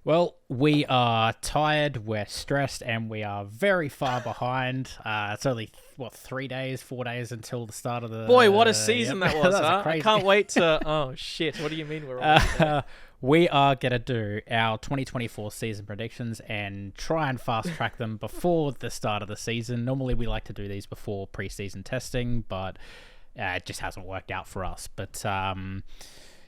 Well, we are tired, we're stressed, and we are very far behind. It's only, 3 days, 4 days until the start of the... Boy, what a season Yep. that was, That's huh? I crazy. can't wait to... Oh, shit. What do you mean we're almost there? We are going to do our 2024 season predictions and try and fast track them before the start of the season. Normally, we like to do these before preseason testing, but it just hasn't worked out for us. But...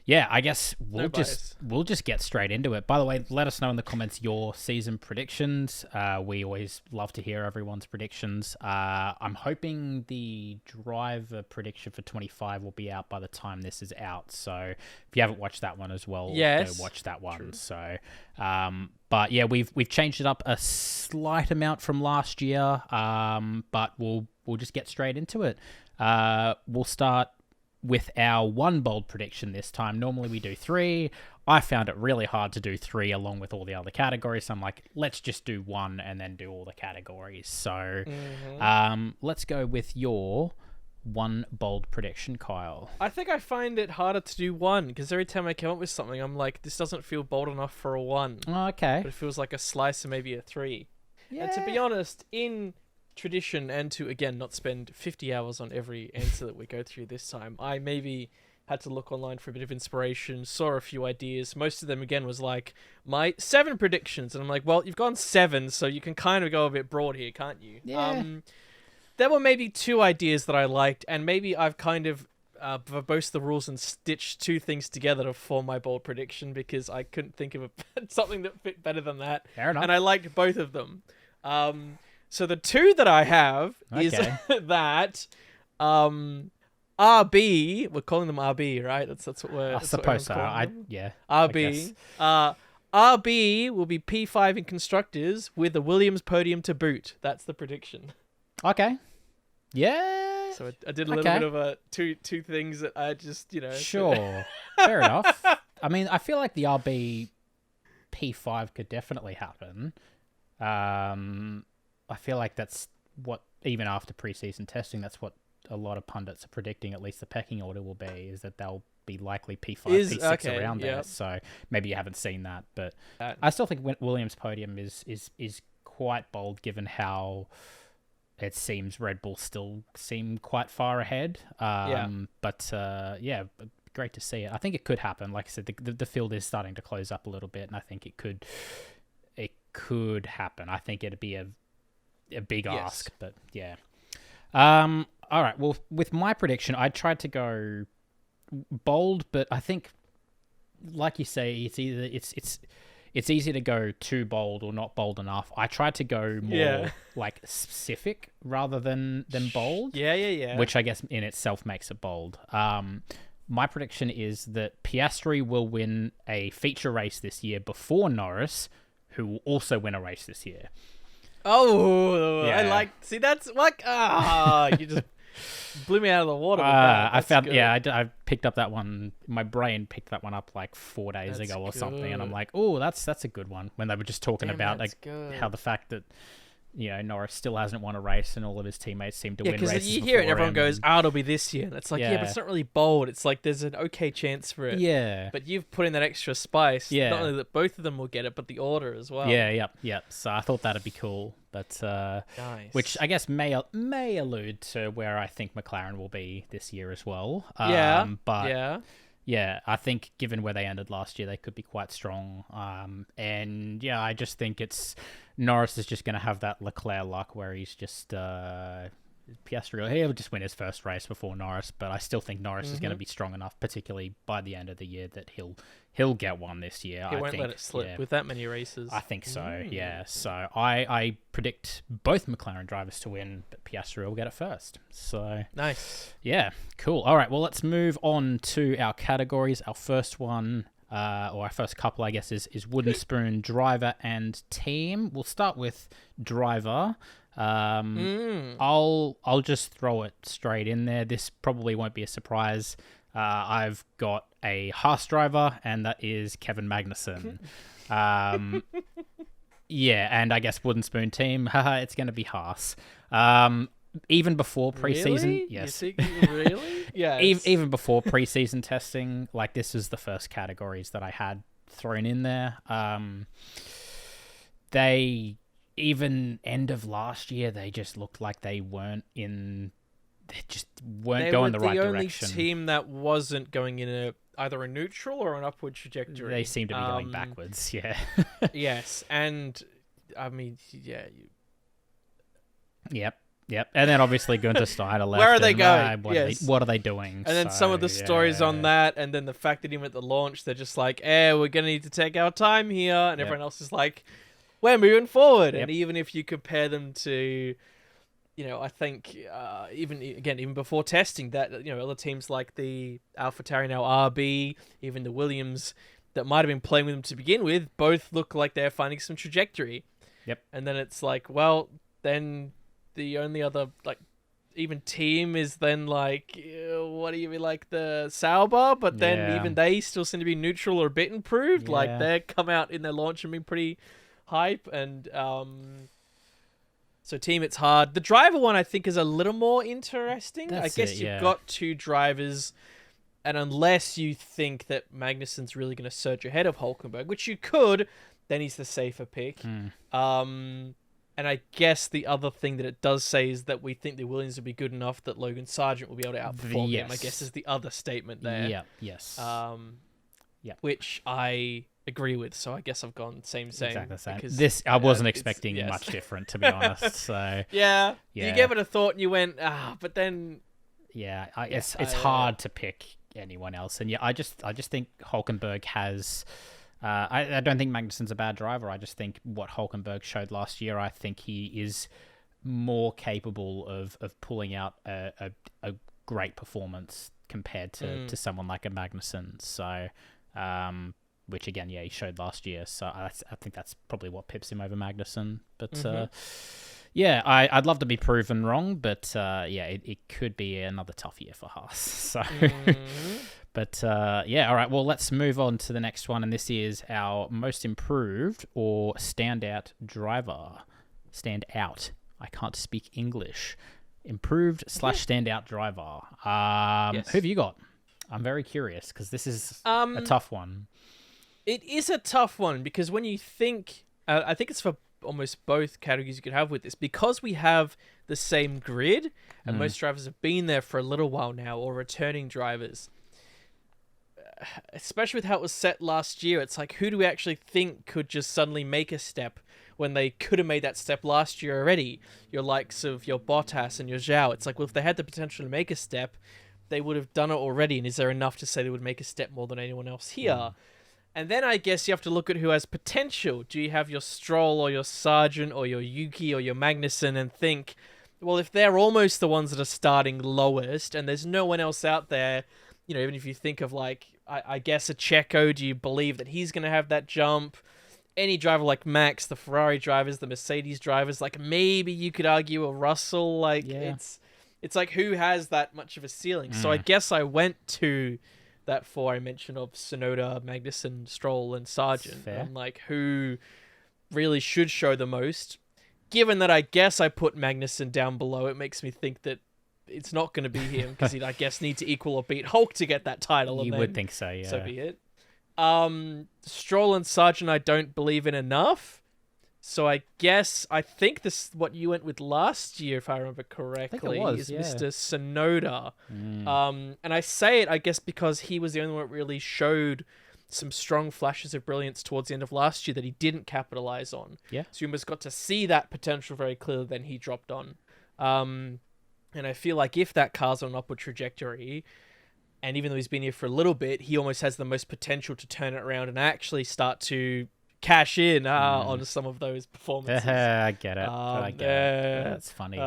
yeah, I guess we'll just get straight into it. By the way, let us know in the comments your season predictions. We always love to hear everyone's predictions. I'm hoping the driver prediction for 25 will be out by the time this is out. So if you haven't watched that one as well, go watch that one. True. So, but yeah, we've changed it up a slight amount from last year. But we'll just get straight into it. We'll start with our one bold prediction this time. Normally we do three. I found it really hard to do three along with all the other categories. So I'm like, let's just do one and then do all the categories. So let's go with your one bold prediction, Kyle. I think I find it harder to do one because every time I come up with something, I'm like, this doesn't feel bold enough for a one. Oh, okay. But it feels like a slice or maybe a three. Yeah. And to be honest, in tradition and to again not spend 50 hours on every answer that we go through this time, I maybe had to look online for a bit of inspiration, saw a few ideas. Most of them again was like my 7 predictions, and I'm like, well, you've gone 7, so you can kind of go a bit broad here, can't you? Yeah. There were maybe 2 ideas that I liked, and maybe I've kind of verbosed the rules and stitched 2 things together to form my bold prediction because I couldn't think of something that fit better than that. Fair enough. And I liked both of them. So the 2 that I have is that RB, we're calling them RB, right? That's what we're... I suppose so. Yeah. RB. RB will be P5 in Constructors with a Williams podium to boot. That's the prediction. Okay. Yeah. So I did a little bit of two things that I just, Sure. Fair enough. I mean, I feel like the RB P5 could definitely happen. I feel like that's what, even after preseason testing, that's what a lot of pundits are predicting, at least the pecking order will be, is that they'll be likely P5, P6 around there. So maybe you haven't seen that, but I still think Williams' podium is quite bold given how it seems Red Bull still seem quite far ahead. But great to see it. I think it could happen. Like I said, the field is starting to close up a little bit, and I think it could happen. I think it'd be a big ask, but yeah. All right. Well, with my prediction, I tried to go bold, but I think, like you say, it's either it's easy to go too bold or not bold enough. I tried to go more like specific rather than bold. Yeah. Which I guess in itself makes it bold. My prediction is that Piastri will win a feature race this year before Norris, who will also win a race this year. Oh, yeah. That's like, you just blew me out of the water with that. I picked up that one. My brain picked that one up like 4 days ago or something, and I'm like, oh, that's a good one. When they were just talking about how the fact that Norris still hasn't won a race and all of his teammates seem to win races. Yeah, because you hear it and everyone goes, it'll be this year. And it's like, but it's not really bold. It's like there's an okay chance for it. Yeah. But you've put in that extra spice. Yeah. Not only that both of them will get it, but the order as well. Yeah. So I thought that'd be cool. But nice. Which I guess may allude to where I think McLaren will be this year as well. Yeah, I think given where they ended last year, they could be quite strong. I just think Norris is just going to have that Leclerc luck where he's just Piastri. He'll just win his first race before Norris, but I still think Norris is going to be strong enough, particularly by the end of the year, that he'll get one this year. He won't let it slip with that many races. I think so. Yeah. So I predict both McLaren drivers to win, but Piastri will get it first. So nice. Yeah. Cool. All right. Well, let's move on to our categories. Our first one. Or our first couple, I guess, is Wooden Spoon, driver and team. We'll start with driver. I'll just throw it straight in there. This probably won't be a surprise. I've got a Haas driver, and that is Kevin Magnussen. And I guess Wooden Spoon team. It's going to be Haas. Even before preseason, really? Yes. You think, really? Yeah. Even before preseason testing, like this was the first categories that I had thrown in there. They even end of last year, they just looked like they just weren't going the right direction. They were the only team that wasn't going in either a neutral or an upward trajectory. They seem to be going backwards, yeah. Yes, and I mean, yeah. Yep. And then obviously Gunter Steiner left. Where are they going? What are they doing? And then some of the stories on that, and then the fact that even at the launch, they're just like, we're going to need to take our time here. And everyone else is like, we're moving forward. And even if you compare them to, I think even before testing that, other teams like the AlphaTauri, now RB, even the Williams that might have been playing with them to begin with, both look like they're finding some trajectory. Yep. And then it's like, well, then the only other even team is then what do you mean, like the Sauber? But then even they still seem to be neutral or a bit improved. Like they come out in their launch and been pretty hype. And so team, it's hard. The driver one I think is a little more interesting. I guess you've got two drivers, and unless you think that Magnussen's really going to surge ahead of Hulkenberg, which you could, then he's the safer pick. And I guess the other thing that it does say is that we think the Williams will be good enough that Logan Sargent will be able to outperform him, I guess is the other statement there. Yeah, yes. Which I agree with, so I guess I've gone same. Exactly the same. This, I wasn't expecting much different, to be honest. So yeah. You gave it a thought and you went, but then... Yeah, it's hard to pick anyone else. And I just think Hulkenberg has... I don't think Magnussen's a bad driver. I just think what Hulkenberg showed last year, I think he is more capable of pulling out a great performance compared to someone like a Magnussen. So, which again, he showed last year. So I think that's probably what pips him over Magnussen. But I'd love to be proven wrong, but it could be another tough year for Haas. So. But, all right, well, let's move on to the next one, and this is our most improved or standout driver. Standout. I can't speak English. Improved / standout driver. Who have you got? I'm very curious, because this is a tough one. It is a tough one, because when you think... I think it's for almost both categories you could have with this, because we have the same grid, and most drivers have been there for a little while now, or returning drivers... Especially with how it was set last year, it's like, who do we actually think could just suddenly make a step when they could have made that step last year already? Your likes of your Bottas and your Zhao. It's like, well, if they had the potential to make a step, they would have done it already. And is there enough to say they would make a step more than anyone else here? And then I guess you have to look at who has potential. Do you have your Stroll or your Sargent or your Yuki or your Magnussen and think, well, if they're almost the ones that are starting lowest and there's no one else out there, even if you think of I guess a Checo, do you believe that he's going to have that jump? Any driver like Max, the Ferrari drivers, the Mercedes drivers, maybe you could argue a Russell. It's like, who has that much of a ceiling? So I guess I went to that four I mentioned of Tsunoda, Magnussen, Stroll, and Sargent. And who really should show the most. Given that I guess I put Magnussen down below, it makes me think that it's not going to be him, because he'd, I guess, need to equal or beat Hulk to get that title. You would think so, yeah. So be it. Stroll and Sargent I don't believe in enough. So I think this what you went with last year, if I remember correctly, is Mr. Tsunoda. And I say it, I guess, because he was the only one that really showed some strong flashes of brilliance towards the end of last year that he didn't capitalize on. Yeah. So you almost got to see that potential very clearly, then he dropped on. And I feel like if that car's on an upward trajectory, and even though he's been here for a little bit, he almost has the most potential to turn it around and actually start to cash in on some of those performances. I get it. I get it. That's funny.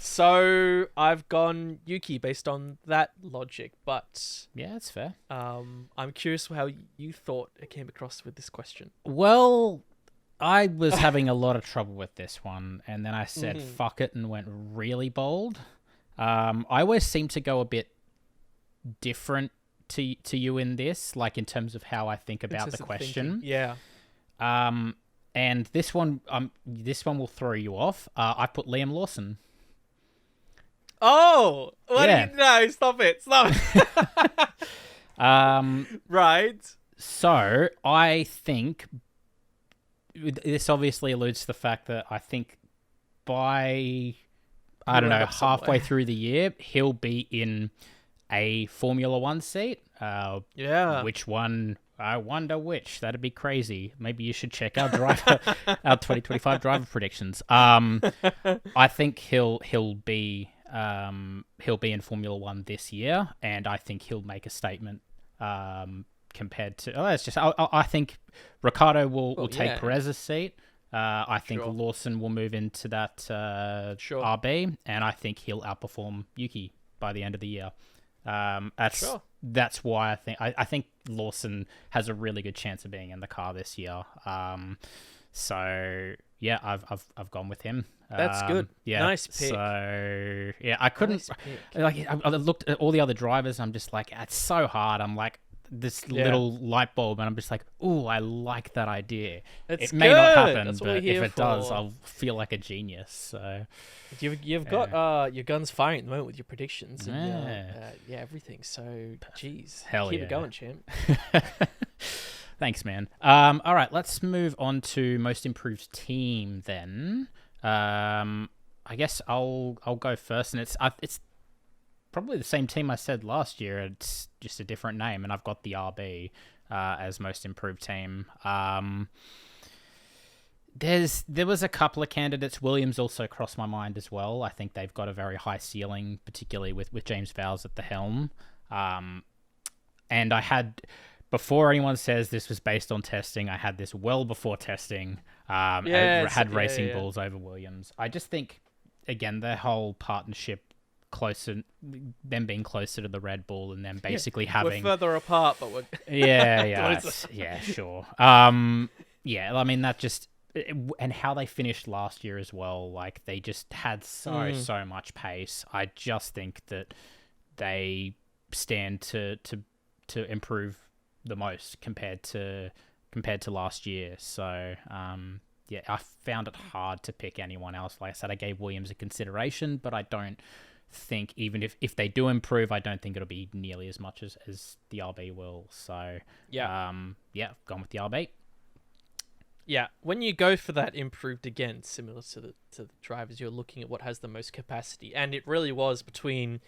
So I've gone Yuki based on that logic, but... Yeah, that's fair. I'm curious how you thought it came across with this question. Well... I was having a lot of trouble with this one, and then I said, fuck it, and went really bold. I always seem to go a bit different to you in this, in terms of how I think about the question. Thinking. Yeah. And this one will throw you off. I put Liam Lawson. Oh! No, stop it. Right. So I think this obviously alludes to the fact that I think by I don't He'll end know up somewhere. halfway through the year he'll be in a Formula One seat. Yeah. Which one? I wonder which. That'd be crazy. Maybe you should check our our 2025 driver predictions. I think he'll be in Formula One this year, and I think he'll make a statement. Compared to I think Ricardo will take Perez's seat. I think Lawson will move into that RB, and I think he'll outperform Yuki by the end of the year. That's why I think Lawson has a really good chance of being in the car this year. So yeah, I've gone with him. That's good. Yeah, nice pick. So yeah, I couldn't I looked at all the other drivers. I'm just like, it's so hard. I'm like this little light bulb, and I'm just like, oh, I like that idea. It may not happen, but if it does, I'll feel like a genius. So you've got your guns firing at the moment with your predictions and everything. So geez, keep it going, champ. Thanks, man. All right, let's move on to most improved team then. I guess I'll go first, and it's probably the same team I said last year. It's just a different name, and I've got the RB as most improved team. There was a couple of candidates. Williams also crossed my mind as well. I think they've got a very high ceiling, particularly with James Vowles at the helm. And I had, before anyone says this was based on testing, I had this well before testing. Had Racing Bulls over Williams. I just think, again, their whole partnership, them being closer to the Red Bull, and them basically having we're further apart, but we're sure. I mean, that just, and how they finished last year as well. Like, they just had so much pace. I just think that they stand to improve the most compared to last year. So I found it hard to pick anyone else. Like I said, I gave Williams a consideration, but I don't think, even if they do improve, I don't think it'll be nearly as much as the RB will. So gone with the RB. Yeah, when you go for that improved, again, similar to the drivers, you're looking at what has the most capacity, and it really was between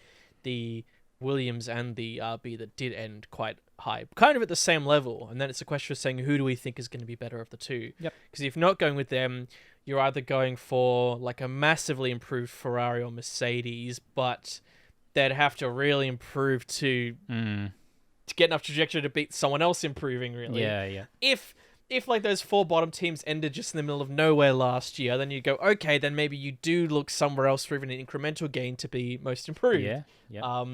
the Williams and the RB that did end quite high, kind of at the same level. And then it's a question of saying, who do we think is going to be better of the two? Yep. Because if not going with them, you're either going for like a massively improved Ferrari or Mercedes, but they'd have to really improve to get enough trajectory to beat someone else improving, really. Yeah. If like those four bottom teams ended just in the middle of nowhere last year, then you go, okay, then maybe you do look somewhere else for even an incremental gain to be most improved. Yeah.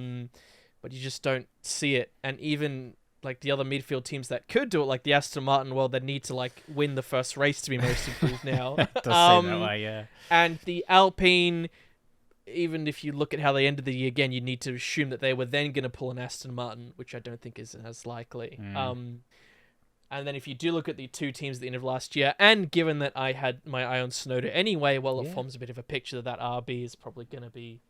But you just don't see it. And even like the other midfield teams that could do it, like the Aston Martin, well, they need to like win the first race to be most improved now. It does seem that way, yeah. And the Alpine, even if you look at how they ended the year again, you need to assume that they were then going to pull an Aston Martin, which I don't think is as likely. And then if you do look at the two teams at the end of last year, and given that I had my eye on Tsunoda anyway, well, it forms a bit of a picture that RB is probably going to be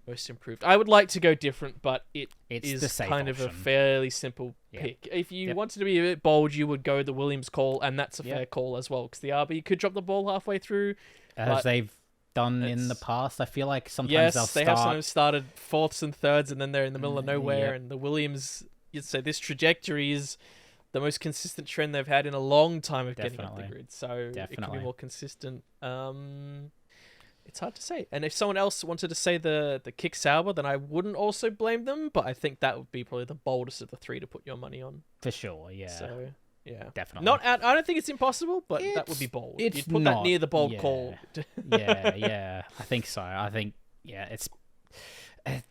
most improved. I would like to go different, but it's is kind option. of a fairly simple pick. If you wanted to be a bit bold, you would go the Williams call, and that's a fair call as well, because the RB could drop the ball halfway through. As they've done in the past, I feel like sometimes they have sometimes started fourths and thirds, and then they're in the middle of nowhere, and the Williams, you'd say this trajectory is the most consistent trend they've had in a long time of getting up the grid. So it can be more consistent. It's hard to say. And if someone else wanted to say the Kick Sauber, then I wouldn't also blame them, but I think that would be probably the boldest of the three to put your money on. For sure, yeah. So, yeah. Definitely. I don't think it's impossible, but that would be bold. You'd put that near the bold call. Yeah. I think so. I think,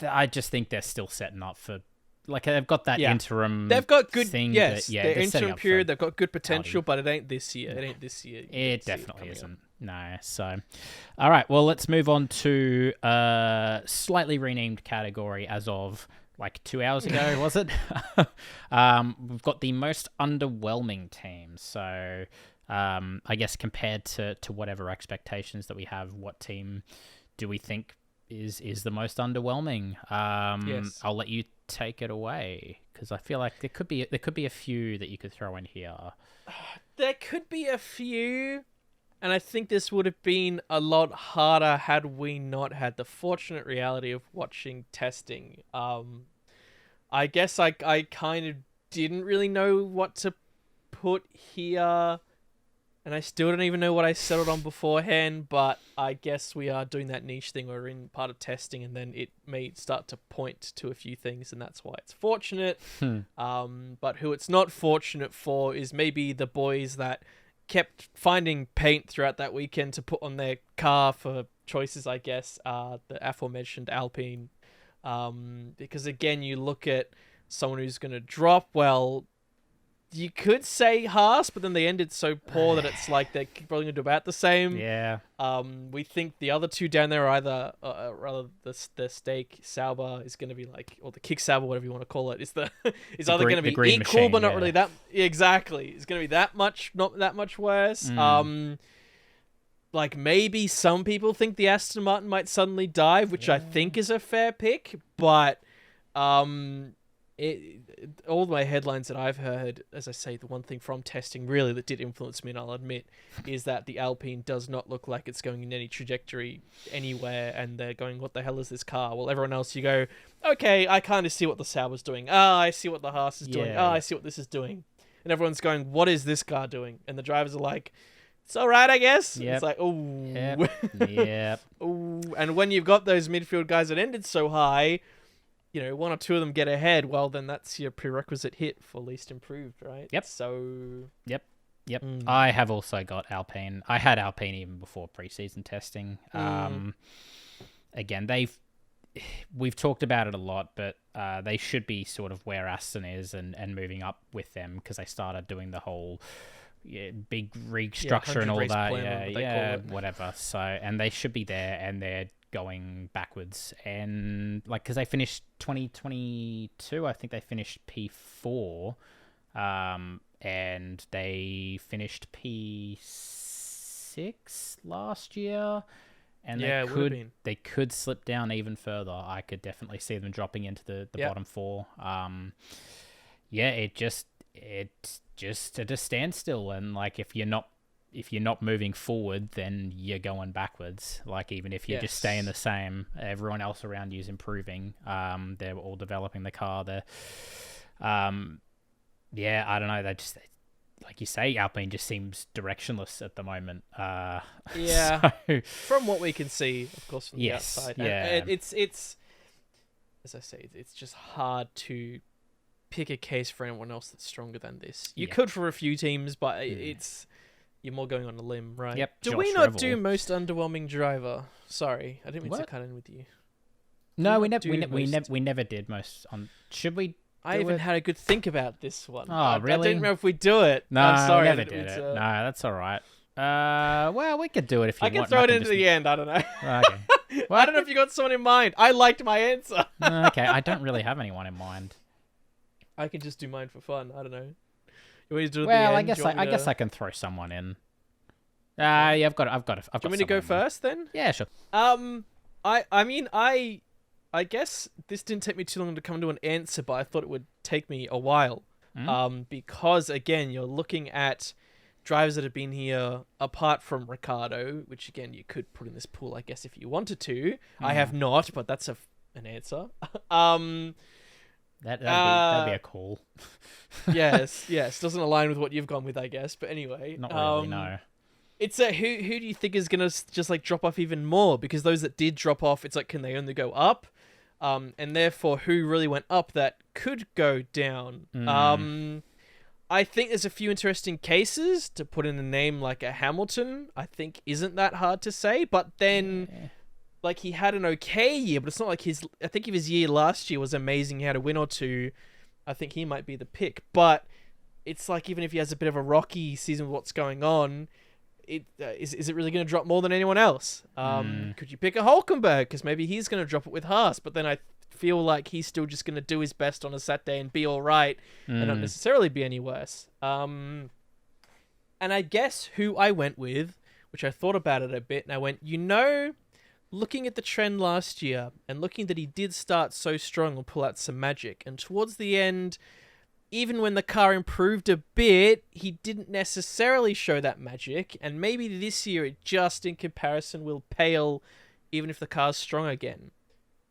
I just think they're still setting up for, like, they've got that interim They've got good thing. Yes, that, their interim period, they've got good potential, but it ain't this year. It definitely isn't. No. So, all right. Well, let's move on to a slightly renamed category as of like 2 hours ago, was it? We've got the most underwhelming team. So, I guess compared to whatever expectations that we have, what team do we think is the most underwhelming? Yes. I'll let you take it away? Because I feel like there could be a few that you could throw in here. There could be a few, and I think this would have been a lot harder had we not had the fortunate reality of watching testing. I guess I kind of didn't really know what to put here, and I still don't even know what I settled on beforehand, but I guess we are doing that niche thing where we're in part of testing, and then it may start to point to a few things, and that's why it's fortunate. But who it's not fortunate for is maybe the boys that kept finding paint throughout that weekend to put on their car for choices, I guess, the aforementioned Alpine. Because again, you look at someone who's going to drop, well, you could say Haas, but then they ended so poor that it's like they're probably going to do about the same. Yeah. We think the other two down there are either, rather the Steak Sauber is going to be like, or the Kick Sauber, whatever you want to call it, is either going to be equal, machine, but not really that. Exactly, it's going to be that much, not that much worse. Like maybe some people think the Aston Martin might suddenly dive, which I think is a fair pick, but all my headlines that I've heard, as I say, the one thing from testing really that did influence me, and I'll admit, is that the Alpine does not look like it's going in any trajectory anywhere, and they're going, what the hell is this car? Well, everyone else, you go, okay, I kind of see what the Sauber's doing. I see what the Haas is doing. I see what this is doing. And everyone's going, what is this car doing? And the drivers are like, it's all right, I guess. Yep. It's like, oh. Yep. Ooh. And when you've got those midfield guys that ended so high, you know, one or two of them get ahead, well, then that's your prerequisite hit for least improved, right? Yep. So... Yep. I have also got Alpine. I had Alpine even before preseason testing. Again, we've talked about it a lot, but they should be sort of where Aston is and moving up with them, because they started doing the whole big restructure and all that. Whatever. So, and they should be there, and they're going backwards, and like, because they finished 2022, I think they finished P4, and they finished P6 last year, and they could slip down even further. I could definitely see them dropping into the bottom four. It's just at a standstill, and like if you're not moving forward, then you're going backwards. Like, even if you're just staying the same, everyone else around you is improving. They're all developing the car. I don't know. They just, like you say, Alpine just seems directionless at the moment. So, from what we can see, of course, from the outside. And it's as I say, it's just hard to pick a case for anyone else that's stronger than this. You could for a few teams, but you're more going on a limb, right? Yep. Do we not do most underwhelming driver? Sorry, I didn't mean to cut in with you. No, we never did most on. Should we? I even had a good think about this one. Oh, really? I didn't know if we do it. No, I'm sorry, we never did it. No, that's all right. Well, we could do it if you want. I can throw it into the end. I don't know. Okay. Well, I don't know if you got someone in mind. I liked my answer. Okay, I don't really have anyone in mind. I can just do mine for fun. I don't know. You want to do it well, at the end? I guess I can throw someone in. I've got. Do you want me to go first then? Yeah, sure. I guess this didn't take me too long to come to an answer, but I thought it would take me a while. Because again, you're looking at drivers that have been here apart from Ricciardo, which again you could put in this pool, I guess, if you wanted to. I have not, but that's an answer. That'd be a call. yes. Doesn't align with what you've gone with, I guess. But anyway, not really. No. It's who do you think is gonna just like drop off even more? Because those that did drop off, it's like, can they only go up? And therefore, who really went up that could go down? I think there's a few interesting cases. To put in a name like a Hamilton, I think isn't that hard to say. But then, like, he had an okay year, but it's not like I think if his year last year was amazing, he had a win or two, I think he might be the pick. But it's like, even if he has a bit of a rocky season with what's going on, is it really going to drop more than anyone else? Could you pick a Hulkenberg? Because maybe he's going to drop it with Haas, but then I feel like he's still just going to do his best on a Saturday and be all right and not necessarily be any worse. And I guess who I went with, which I thought about it a bit, and I went, looking at the trend last year and looking that he did start so strong and pull out some magic, and towards the end, even when the car improved a bit, he didn't necessarily show that magic, and maybe this year it just in comparison will pale even if the car's strong again.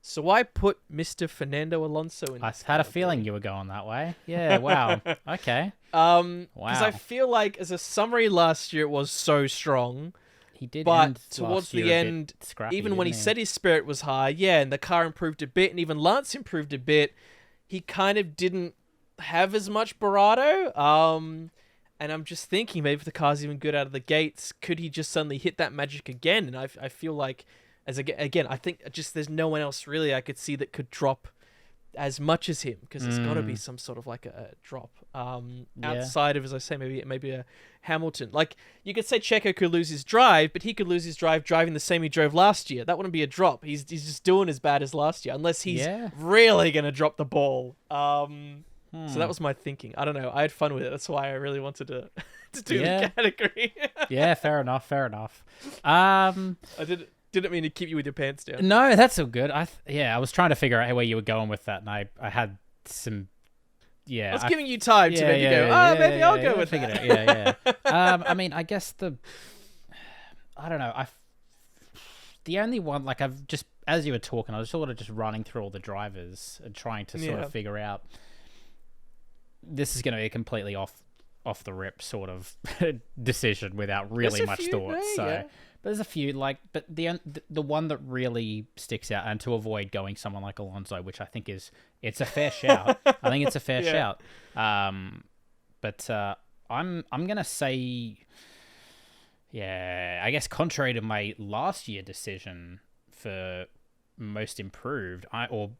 So I put Mr. Fernando Alonso in. I had a feeling you were going that way. Yeah, wow. Okay. Because Wow. I feel like as a summary last year it was so strong, He did but end towards last year the a bit end, scrappy, even when he didn't said his spirit was high, yeah, and the car improved a bit, and even Lance improved a bit, he kind of didn't have as much bravado. And I'm just thinking maybe if the car's even good out of the gates, could he just suddenly hit that magic again? And I feel like, again, I think just there's no one else really I could see that could drop as much as him, because there's got to be some sort of like a drop outside of, as I say, maybe a Hamilton. Like you could say Checo could lose his drive, but he could lose his drive driving the same he drove last year. That wouldn't be a drop. He's just doing as bad as last year, unless he's really gonna drop the ball. So that was my thinking. I don't know. I had fun with it. That's why I really wanted to do the category. Yeah, fair enough. I didn't mean to keep you with your pants down. No, that's all good. I was trying to figure out where you were going with that, and I had some. Yeah, I was giving you time to maybe go. Maybe I'll go with that. Yeah. I mean, I guess I don't know. The only one, like, I've just, as you were talking, I was sort of just running through all the drivers and trying to sort of figure out. This is going to be a completely off the rip sort of decision without really much thought. But there's a few, like, but the one that really sticks out, and to avoid going someone like Alonso, which I think it's a fair shout. I think it's a fair shout. But I'm gonna say, I guess contrary to my last year decision for most improved, or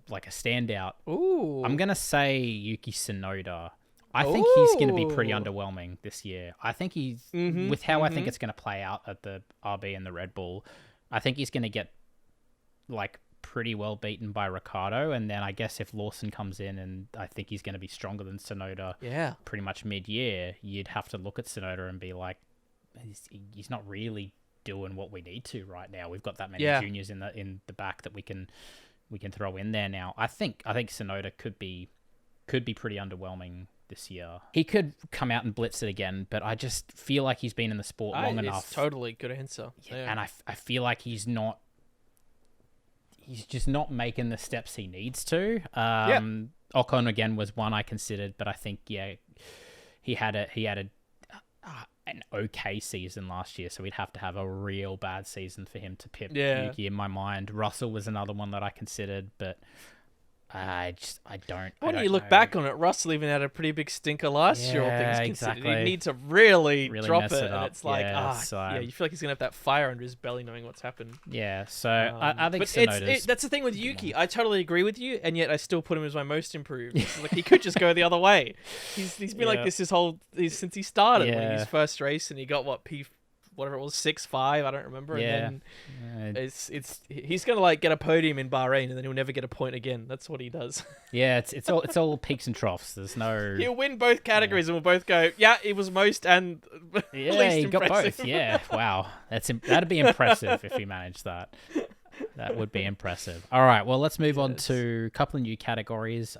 like a standout. Ooh. I'm gonna say Yuki Tsunoda. I think he's going to be pretty underwhelming this year. I think he's, with how I think it's going to play out at the RB and the Red Bull, I think he's going to get, like, pretty well beaten by Ricciardo. And then I guess if Lawson comes in and I think he's going to be stronger than Tsunoda pretty much mid-year, you'd have to look at Tsunoda and be like, he's not really doing what we need to right now. We've got that many juniors in the back that we can throw in there now. I think Tsunoda could be pretty underwhelming this year. He could come out and blitz it again, but I just feel like he's been in the sport long enough. Totally good answer. Yeah. And I feel like he's just not making the steps he needs to. Ocon again was one I considered, but I think he had an okay season last year, so we'd have to have a real bad season for him to pip Yuki in my mind. Russell was another one that I considered, but I don't. When you look back on it, Russell even had a pretty big stinker last year. All things considered, exactly. You need to really drop mess it, it up. And it's like, you feel like he's gonna have that fire under his belly, knowing what's happened. Yeah, so I think that's the thing with Yuki. I totally agree with you, and yet I still put him as my most improved. Like he could just go the other way. He's been like this since he started. When his first race, and he got whatever it was, 6-5, I don't remember. And then he's gonna like get a podium in Bahrain, and then he'll never get a point again. That's what he does. It's all peaks and troughs. There's no. He'll win both categories, and we'll both go. Yeah, it was most and least he got impressive. both. Yeah, wow, that'd be impressive if he managed that. That would be impressive. All right, well, let's move on to a couple of new categories.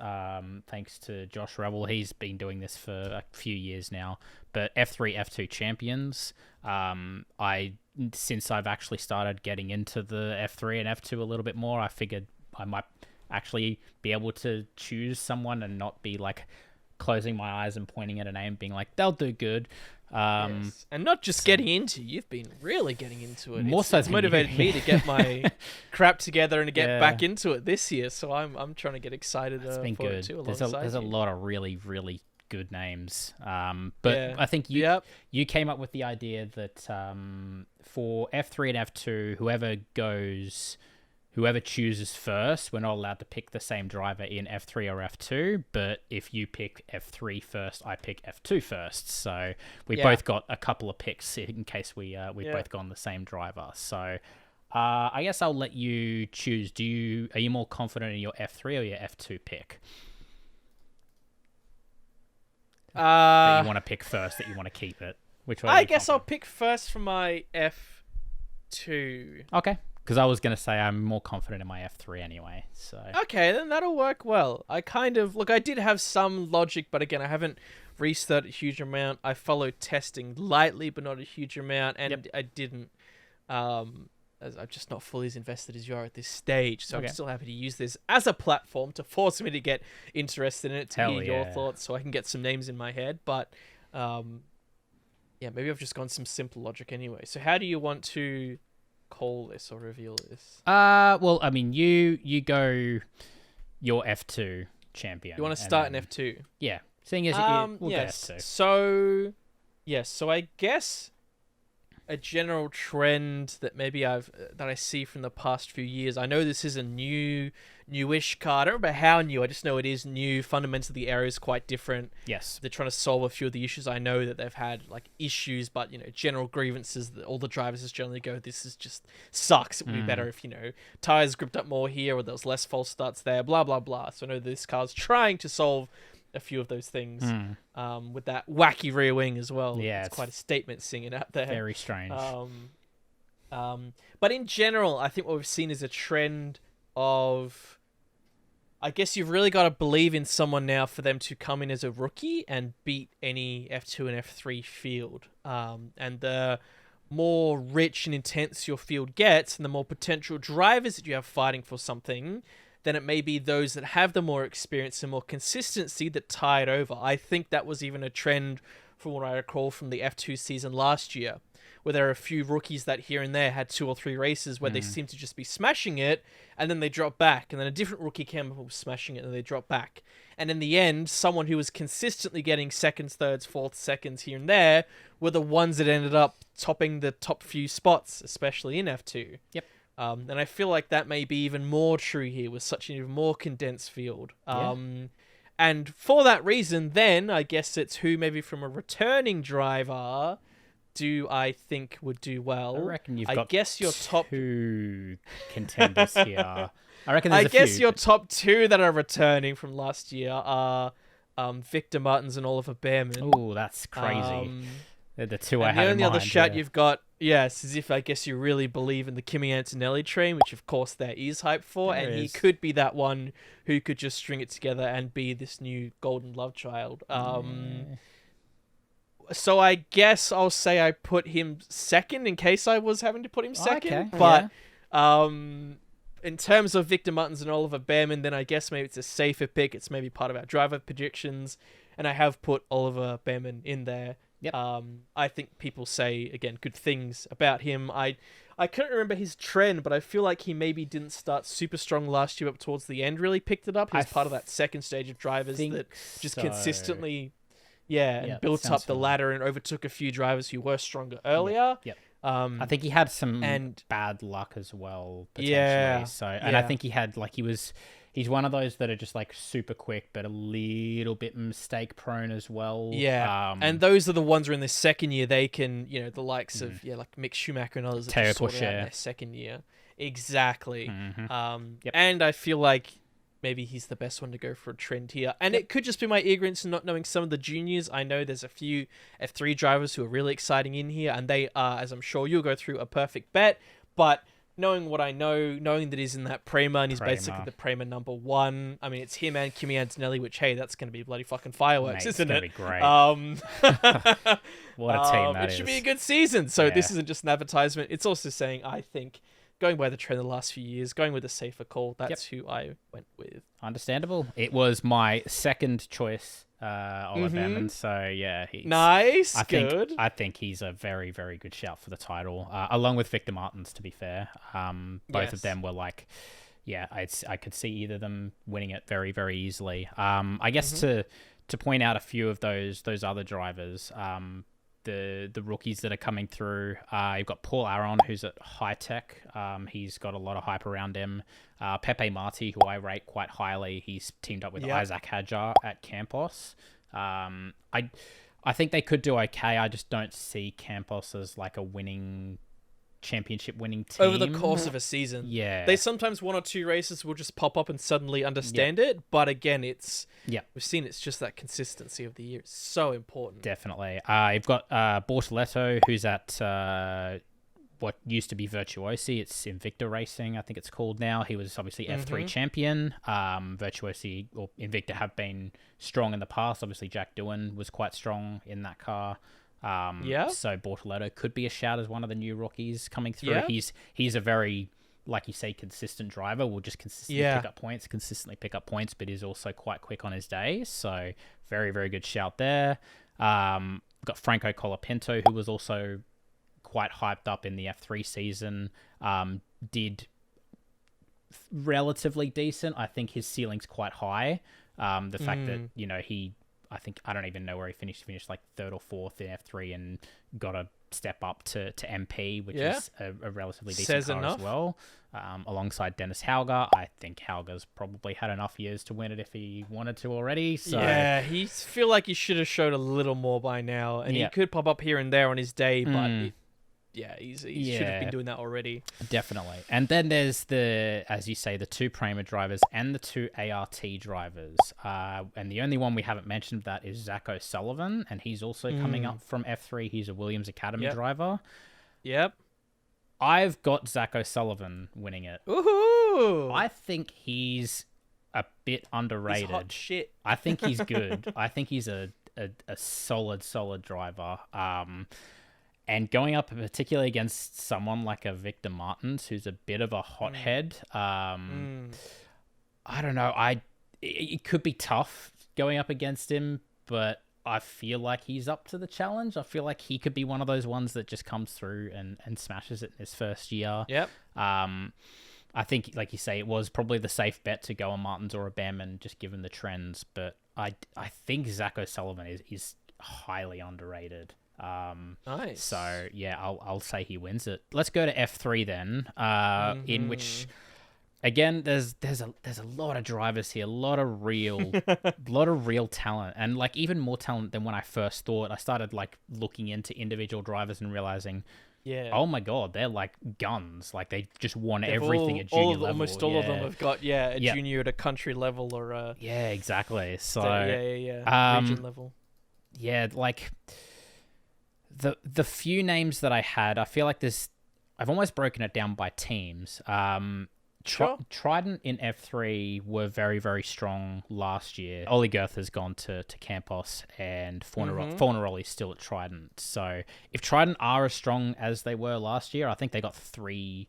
Thanks to Josh Rebel, he's been doing this for a few years now. But F3, F2 champions. Since I've actually started getting into the F3 and F2 a little bit more, I figured I might actually be able to choose someone and not be like closing my eyes and pointing at a name, being like, they'll do good. And not just getting into, you've been really getting into it. It's motivated me to get my crap together and to get back into it this year. So I'm trying to get excited for it too. There's a lot of really, really good names. But I think you came up with the idea that for F3 and F2, whoever chooses first, we're not allowed to pick the same driver in F3 or F2, but if you pick F3 first, I pick F2 first. So we both got a couple of picks in case we've both gone the same driver. So I guess I'll let you choose. Are you more confident in your F3 or your F2 pick? That you want to pick first, that you want to keep it? Which one? I guess I'll pick first for my F2. Okay, Because I was going to say I'm more confident in my F3 anyway. So Okay, then that'll work well. I did have some logic, but again, I haven't researched a huge amount. I followed testing lightly, but not a huge amount, and I didn't, as I'm just not fully as invested as you are at this stage. So I'm still happy to use this as a platform to force me to get interested in it, to hear your thoughts, so I can get some names in my head. But, maybe I've just gone some simple logic anyway. So how do you want to call this or reveal this? Well, I mean, you go your F2 champion. You want to start in F2? Yeah. Seeing as we'll yes. go F2. So I guess a general trend that maybe that I see from the past few years. I know this is a newish car. I don't remember how new. I just know it is new. Fundamentally, the area is quite different. Yes. They're trying to solve a few of the issues. I know that they've had like issues, but general grievances that all the drivers just generally go, this is just sucks. It would be better if tires gripped up more here, or there was less false starts there. Blah blah blah. So I know this car's trying to solve a few of those things, with that wacky rear wing as well. Yeah, it's quite a statement singing out there. Very strange. But in general, I think what we've seen is a trend of, I guess you've really got to believe in someone now for them to come in as a rookie and beat any F2 and F3 field. And the more rich and intense your field gets, and the more potential drivers that you have fighting for something, then it may be those that have the more experience and more consistency that tie it over. I think that was even a trend from what I recall from the F2 season last year, where there are a few rookies that here and there had 2 or 3 races where they seem to just be smashing it, and then they drop back, and then a different rookie came up with smashing it, and they drop back. And in the end, someone who was consistently getting seconds, thirds, fourths, seconds here and there were the ones that ended up topping the top few spots, especially in F2. Yep. And I feel like that may be even more true here with such an even more condensed field. And for that reason, then, I guess it's who maybe from a returning driver do I think would do well. I reckon you've got your top 2 contenders here. I reckon there's a few. Your top 2 that are returning from last year are Victor Martins and Oliver Behrman. Oh, that's crazy. They're the 2 I had in mind. The only other shout you've got, is if I guess you really believe in the Kimi Antonelli train, which of course there is hype for, and he could be that one who could just string it together and be this new golden love child. So I guess I'll say I put him second in case I was having to put him second. Okay. But in terms of Victor Martins and Oliver Behrman, then I guess maybe it's a safer pick. It's maybe part of our driver predictions, and I have put Oliver Behrman in there. Yep. I think people say, again, good things about him. I couldn't remember his trend, but I feel like he maybe didn't start super strong last year, but towards the end really picked it up. He was part of that second stage of drivers that just consistently, and built up the ladder and overtook a few drivers who were stronger earlier. Yep. I think he had some bad luck as well, potentially. And I think he had, he's one of those that are just super quick, but a little bit mistake prone as well. Yeah. And those are the ones who are in their second year, they can, the likes of, like Mick Schumacher and others that just sort it out in their second year. Exactly. And I feel like maybe he's the best one to go for a trend here. And it could just be my ignorance and not knowing some of the juniors. I know there's a few F3 drivers who are really exciting in here, and they are, as I'm sure you'll go through, a perfect bet. But knowing what I know, knowing that he's in that Prema, and he's basically the Prema number 1. I mean, it's him and Kimi Antonelli, which, hey, that's going to be bloody fucking fireworks, isn't it? It's going to be great. What a team that is. It should be a good season. So this isn't just an advertisement. It's also saying, I think, going by the trend the last few years, going with a safer call, that's who I went with. Understandable. It was my second choice, Oliver Behrman. So he's nice. I think he's a very, very good shout for the title, along with Victor Martins. To be fair, both of them were I could see either of them winning it very, very easily. I guess to point out a few of those other drivers. The rookies that are coming through. You've got Paul Aron, who's at High Tech. He's got a lot of hype around him. Pepe Marti, who I rate quite highly. He's teamed up with Isaac Hadjar at Campos. I think they could do okay. I just don't see Campos as a championship winning team over the course of a season. They sometimes 1 or 2 races will just pop up and suddenly understand it, but again, it's we've seen it's just that consistency of the year. It's so important. Definitely. You've got Bortoletto, who's at Yep. what used to be Virtuosi. It's Invicta Racing, I think it's called now. He was obviously F3 champion. Virtuosi or Invicta have been strong in the past. Obviously, Jack Doohan was quite strong in that car. So Bortoletto could be a shout as one of the new rookies coming through. Yeah. He's a very, like you say, consistent driver. Will just consistently pick up points, but is also quite quick on his day. So very, very good shout there. Got Franco Colapinto, who was also quite hyped up in the F3 season. Did relatively decent. I think his ceiling's quite high. The fact that, I don't even know where he finished. He finished like third or fourth in F3 and got a step up to MP, which is a relatively decent car as well. Alongside Dennis Hauger. I think Hauger's probably had enough years to win it if he wanted to already. So yeah, he feel like he should have showed a little more by now, and he could pop up here and there on his day, but he should have been doing that already. Definitely. And then there's as you say, the two Prema drivers and the two ART drivers. And the only one we haven't mentioned of that is Zach O'Sullivan, and he's also coming up from F3. He's a Williams Academy driver. Yep. I've got Zach O'Sullivan winning it. Woohoo! I think he's a bit underrated. He's hot shit. I think he's good. I think he's a solid driver. And going up particularly against someone like a Victor Martins, who's a bit of a hothead. I don't know. It could be tough going up against him, but I feel like he's up to the challenge. I feel like he could be one of those ones that just comes through and smashes it in his first year. Yep. I think, like you say, it was probably the safe bet to go on Martins or a Behrman, just given the trends. But I think Zach O'Sullivan is highly underrated. Nice. So yeah, I'll say he wins it. Let's go to F3 then. In which, again, there's a lot of drivers here, a lot of real talent, and like even more talent than when I first thought. I started like looking into individual drivers and realizing, oh my god, they're like guns. Like they just won everything at junior level. Almost all of them have got a junior at a country level or a exactly. So region level. Yeah, like. The few names that I had, I feel like I've almost broken it down by teams. Trident in F3 were very, very strong last year. Ollie Girth has gone to Campos, and Fornaroli's still at Trident. So if Trident are as strong as they were last year, I think they got three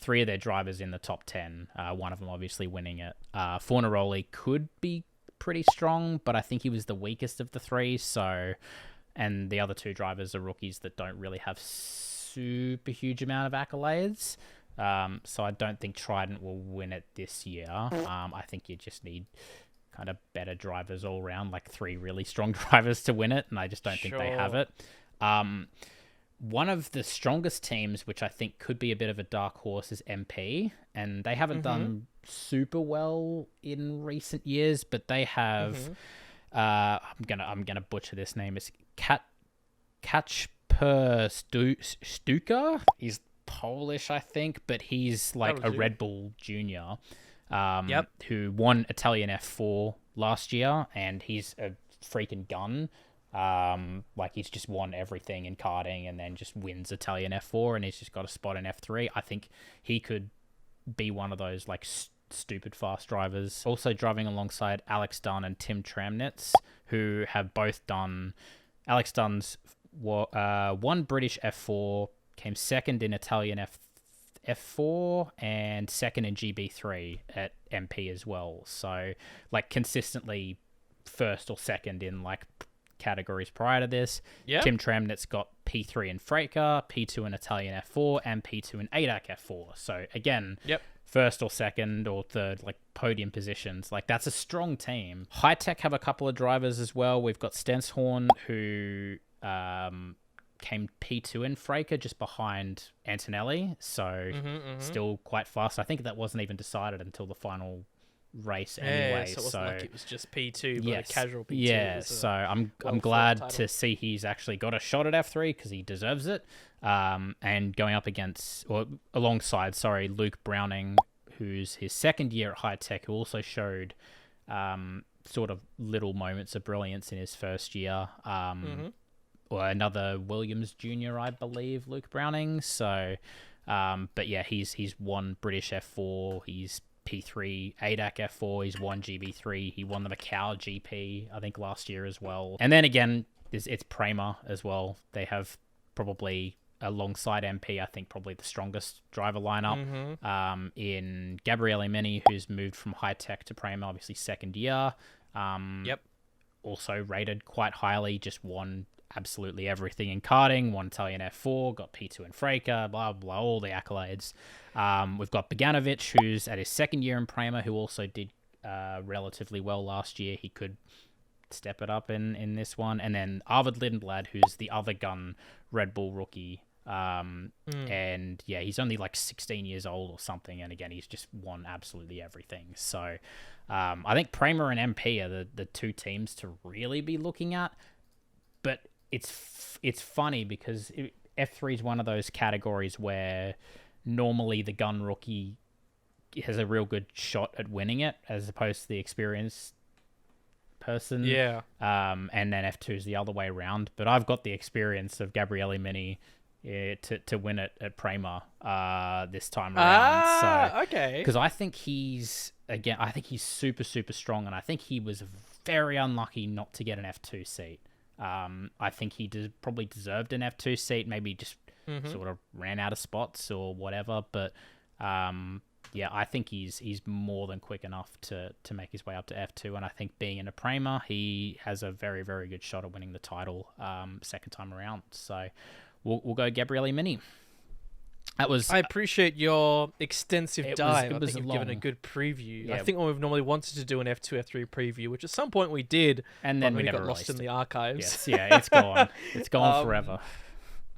of their drivers in the top 10. One of them obviously winning it. Fornaroli could be pretty strong, but I think he was the weakest of the three. And the other two drivers are rookies that don't really have super huge amount of accolades. So I don't think Trident will win it this year. I think you just need kind of better drivers all around, like three really strong drivers to win it, and I just don't think they have it. One of the strongest teams, which I think could be a bit of a dark horse, is MP, and they haven't done super well in recent years, but they have... I'm gonna butcher this name. It's Kacper Stuka. He's Polish, I think, but he's like a Red Bull junior. Who won Italian F4 last year, and he's a freaking gun. Like he's just won everything in karting, and then just wins Italian F4, and he's just got a spot in F3. I think he could be one of those like stupid fast drivers. Also driving alongside Alex Dunn and Tim Tramnitz, who have both done... Alex Dunn's won British F4, came second in Italian F4, and second in GB3 at MP as well. So, like, consistently first or second in, like, categories prior to this. Tim Tramnitz got P3 in Freighter, P2 in Italian F4, and P2 in ADAC F4. So, again... first or second or third, like podium positions. Like that's a strong team. High Tech have a couple of drivers as well. We've got Stenshorn, who came P2 in Fraker, just behind Antonelli. So still quite fast. I think that wasn't even decided until the final race anyway. So it wasn't like it was just P2, but yes, a casual P2. Yeah, so I'm glad to see he's actually got a shot at F3 because he deserves it. And going up alongside Luke Browning, who's his second year at High Tech, who also showed sort of little moments of brilliance in his first year. or another Williams Jr., I believe, Luke Browning. So, but yeah, he's won British F4. He's P3 ADAC F4. He's won GB3. He won the Macau GP, I think, last year as well. And then again, it's Prema as well. They have probably, alongside MP, I think probably the strongest driver lineup. In Gabriele Mini, who's moved from high tech to Prema, obviously second year. Also rated quite highly, just won absolutely everything in karting, won Italian F4, got P2 in Freka, blah, blah, all the accolades. We've got Boganovic, who's at his second year in Prema, who also did relatively well last year. He could step it up in this one. And then Arvid Lindblad, who's the other gun Red Bull rookie. And yeah, he's only like 16 years old or something. And again, he's just won absolutely everything. So I think Prema and MP are the two teams to really be looking at. But it's funny because F3 is one of those categories where normally the gun rookie has a real good shot at winning it as opposed to the experienced person. Yeah. And then F2 is the other way around. But I've got the experience of Gabriele Mini to win it at Prema this time around. So, okay. Because I think he's super, super strong, and I think he was very unlucky not to get an F2 seat. I think he probably deserved an F2 seat, maybe just sort of ran out of spots or whatever. But yeah, I think he's more than quick enough to make his way up to F2. And I think being in a Prema, he has a very, very good shot at winning the title second time around. So we'll go Gabriele Mini. I appreciate your extensive dive. I think you've given a long. good preview. Yeah. I think when we've normally wanted to do an F2, F3 preview, which at some point we did, and then but we got never lost in the archives. Yes, yeah, it's gone. It's gone forever.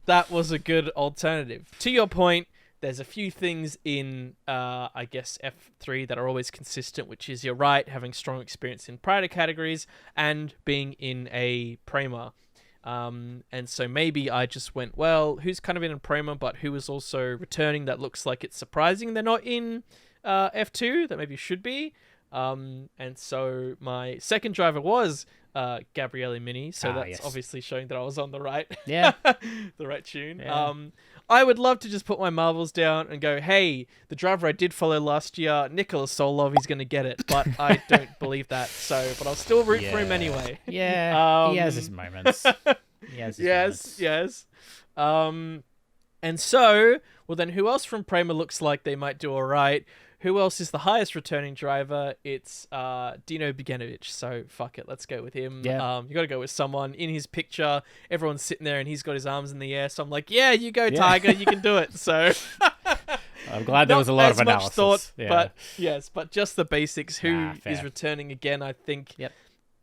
That was a good alternative. To your point, there's a few things in, I guess, F3 that are always consistent, which is, you're right, having strong experience in prior categories and being in a Prema. And so maybe I just went, well, who's kind of in a Prema, but who is also returning that looks like it's surprising they're not in F2, that maybe should be. And so my second driver was Gabriele Mini, so that's obviously showing that I was on the right, the right tune. Yeah. I would love to just put my marbles down and go, hey, the driver I did follow last year, Nicholas Solov, he's going to get it. But I don't believe that. But I'll still root for him anyway. Yeah, he has his moments. Yes. And so, well then, who else from Prema looks like they might do all right? Who else is the highest returning driver? It's Dino Boganovic. So fuck it, let's go with him. Yeah. You got to go with someone in his picture. Everyone's sitting there and he's got his arms in the air. So I'm like, yeah, you go, Tiger, you can do it. So I'm glad there was a lot of analysis. Thought, but yes, but just the basics. Who is returning again? I think. Yep.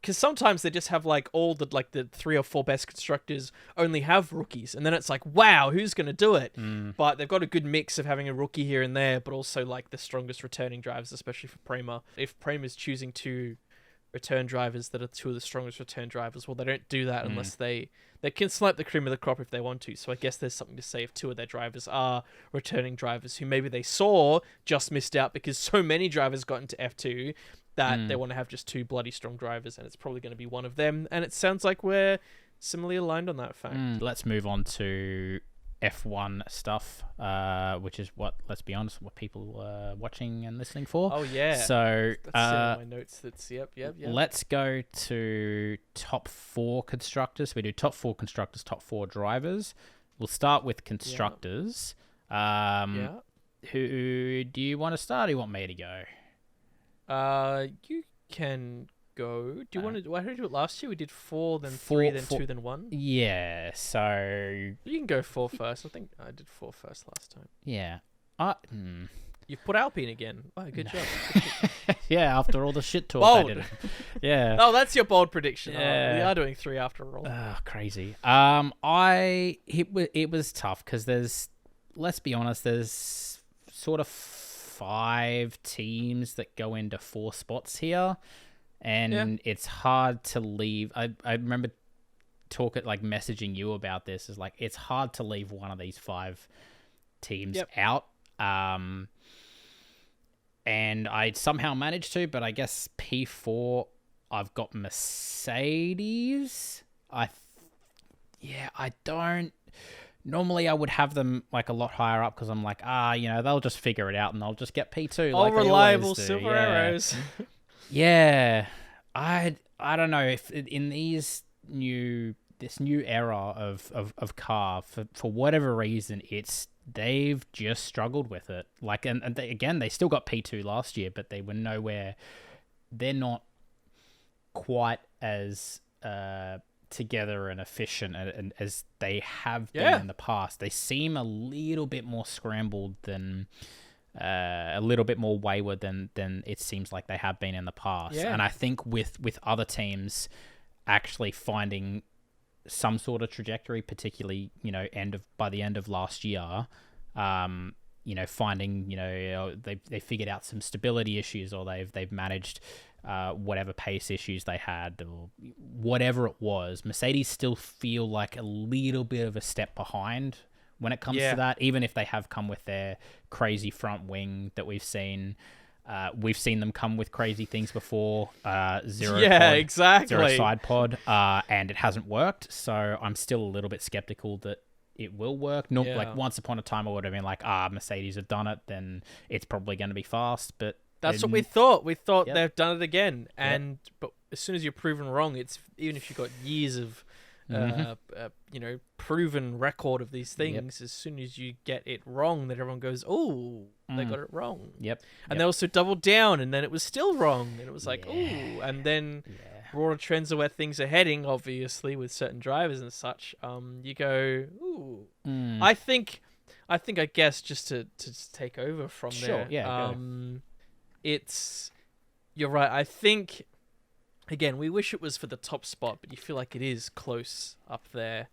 Because sometimes they just have like all the 3 or 4 best constructors only have rookies, and then it's like, wow, who's gonna do it? But they've got a good mix of having a rookie here and there, but also like the strongest returning drivers, especially for Prema. If Prema's choosing to return drivers that are 2 of the strongest return drivers, well, they don't do that unless they can select the cream of the crop if they want to. So I guess there's something to say if 2 of their drivers are returning drivers who maybe they saw just missed out because so many drivers got into F2 that they want to have just 2 bloody strong drivers, and it's probably going to be one of them. And it sounds like we're similarly aligned on that fact. Let's move on to F1 stuff, which is what, let's be honest, what people are watching and listening for. Oh, yeah. So, that's in my notes. That's, yep. Let's go to top 4 constructors. We do top 4 constructors, top 4 drivers. We'll start with constructors. Who do you want to start, or do you want me to go? You can go. Do you want to? Why did we do it last year? We did 4, then 3, then 2, then 1. Yeah. So you can go 4 first. I think I did 4 first last time. Yeah. You've put Alpine again. Oh, good job. Yeah. After all the shit talk I did. Yeah. Oh, that's your bold prediction. Yeah. We are doing 3 after all. Crazy. It was tough because let's be honest, there's sort of 5 teams that go into 4 spots here, and it's hard to leave. I remember messaging you about this. Is like, it's hard to leave one of these 5 teams out. And I somehow managed to, but I guess P4 I've got Mercedes. Yeah, I don't. Normally, I would have them like a lot higher up because I'm like, they'll just figure it out and they'll just get P2 All like they reliable always do. silver Yeah. arrows. Yeah, I don't know if in this new era of car for whatever reason they've just struggled with it. Like and again they still got P2 last year, but they were nowhere. They're not quite as together and efficient as they have been in the past. They seem a little bit more scrambled than a little bit more wayward than it seems like they have been in the past. Yeah. And I think with other teams actually finding some sort of trajectory, particularly by the end of last year, finding they figured out some stability issues, or they've managed whatever pace issues they had, or whatever it was. Mercedes still feel like a little bit of a step behind when it comes to that, even if they have come with their crazy front wing that we've seen. We've seen them come with crazy things before. Zero side pod, and it hasn't worked. So I'm still a little bit skeptical that it will work. Like once upon a time, I would have been like, Mercedes have done it, then it's probably going to be fast. But that's what we thought. We thought they've done it again, but as soon as you're proven wrong, it's even if you've got years of proven record of these things, as soon as you get it wrong, then everyone goes, oh, they got it wrong. And they also doubled down, and then it was still wrong, and it was like, oh, and then broader trends of where things are heading, obviously with certain drivers and such, you go, ooh. I guess just to take over from there, you're right. I think, again, we wish it was for the top spot, but you feel like it is close up there,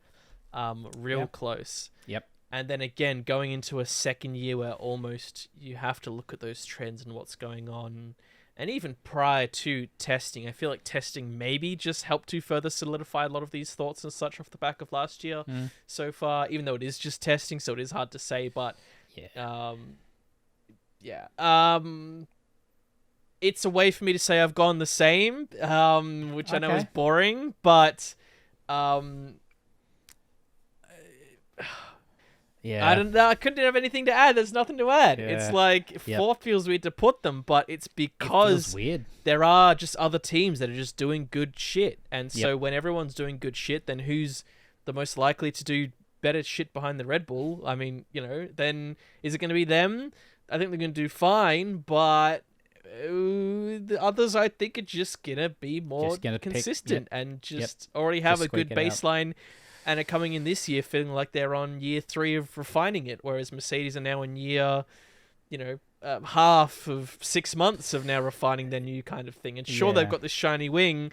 real close. And then again, going into a second year where almost you have to look at those trends and what's going on. And even prior to testing, I feel like testing maybe just helped to further solidify a lot of these thoughts and such off the back of last year so far, even though it is just testing, so it is hard to say. But it's a way for me to say I've gone the same, which I know is boring, but I don't know. I couldn't have anything to add. There's nothing to add. It's like fourth feels weird to put them, but it's because there are just other teams that are just doing good shit. And so when everyone's doing good shit, then who's the most likely to do better shit behind the Red Bull? I mean, then is it going to be them? I think they're going to do fine, but the others I think are just going to be more consistent and just already have a good baseline. And are coming in this year feeling like they're on year 3 of refining it, whereas Mercedes are now in year, half of 6 months of now refining their new kind of thing. And sure, they've got this shiny wing,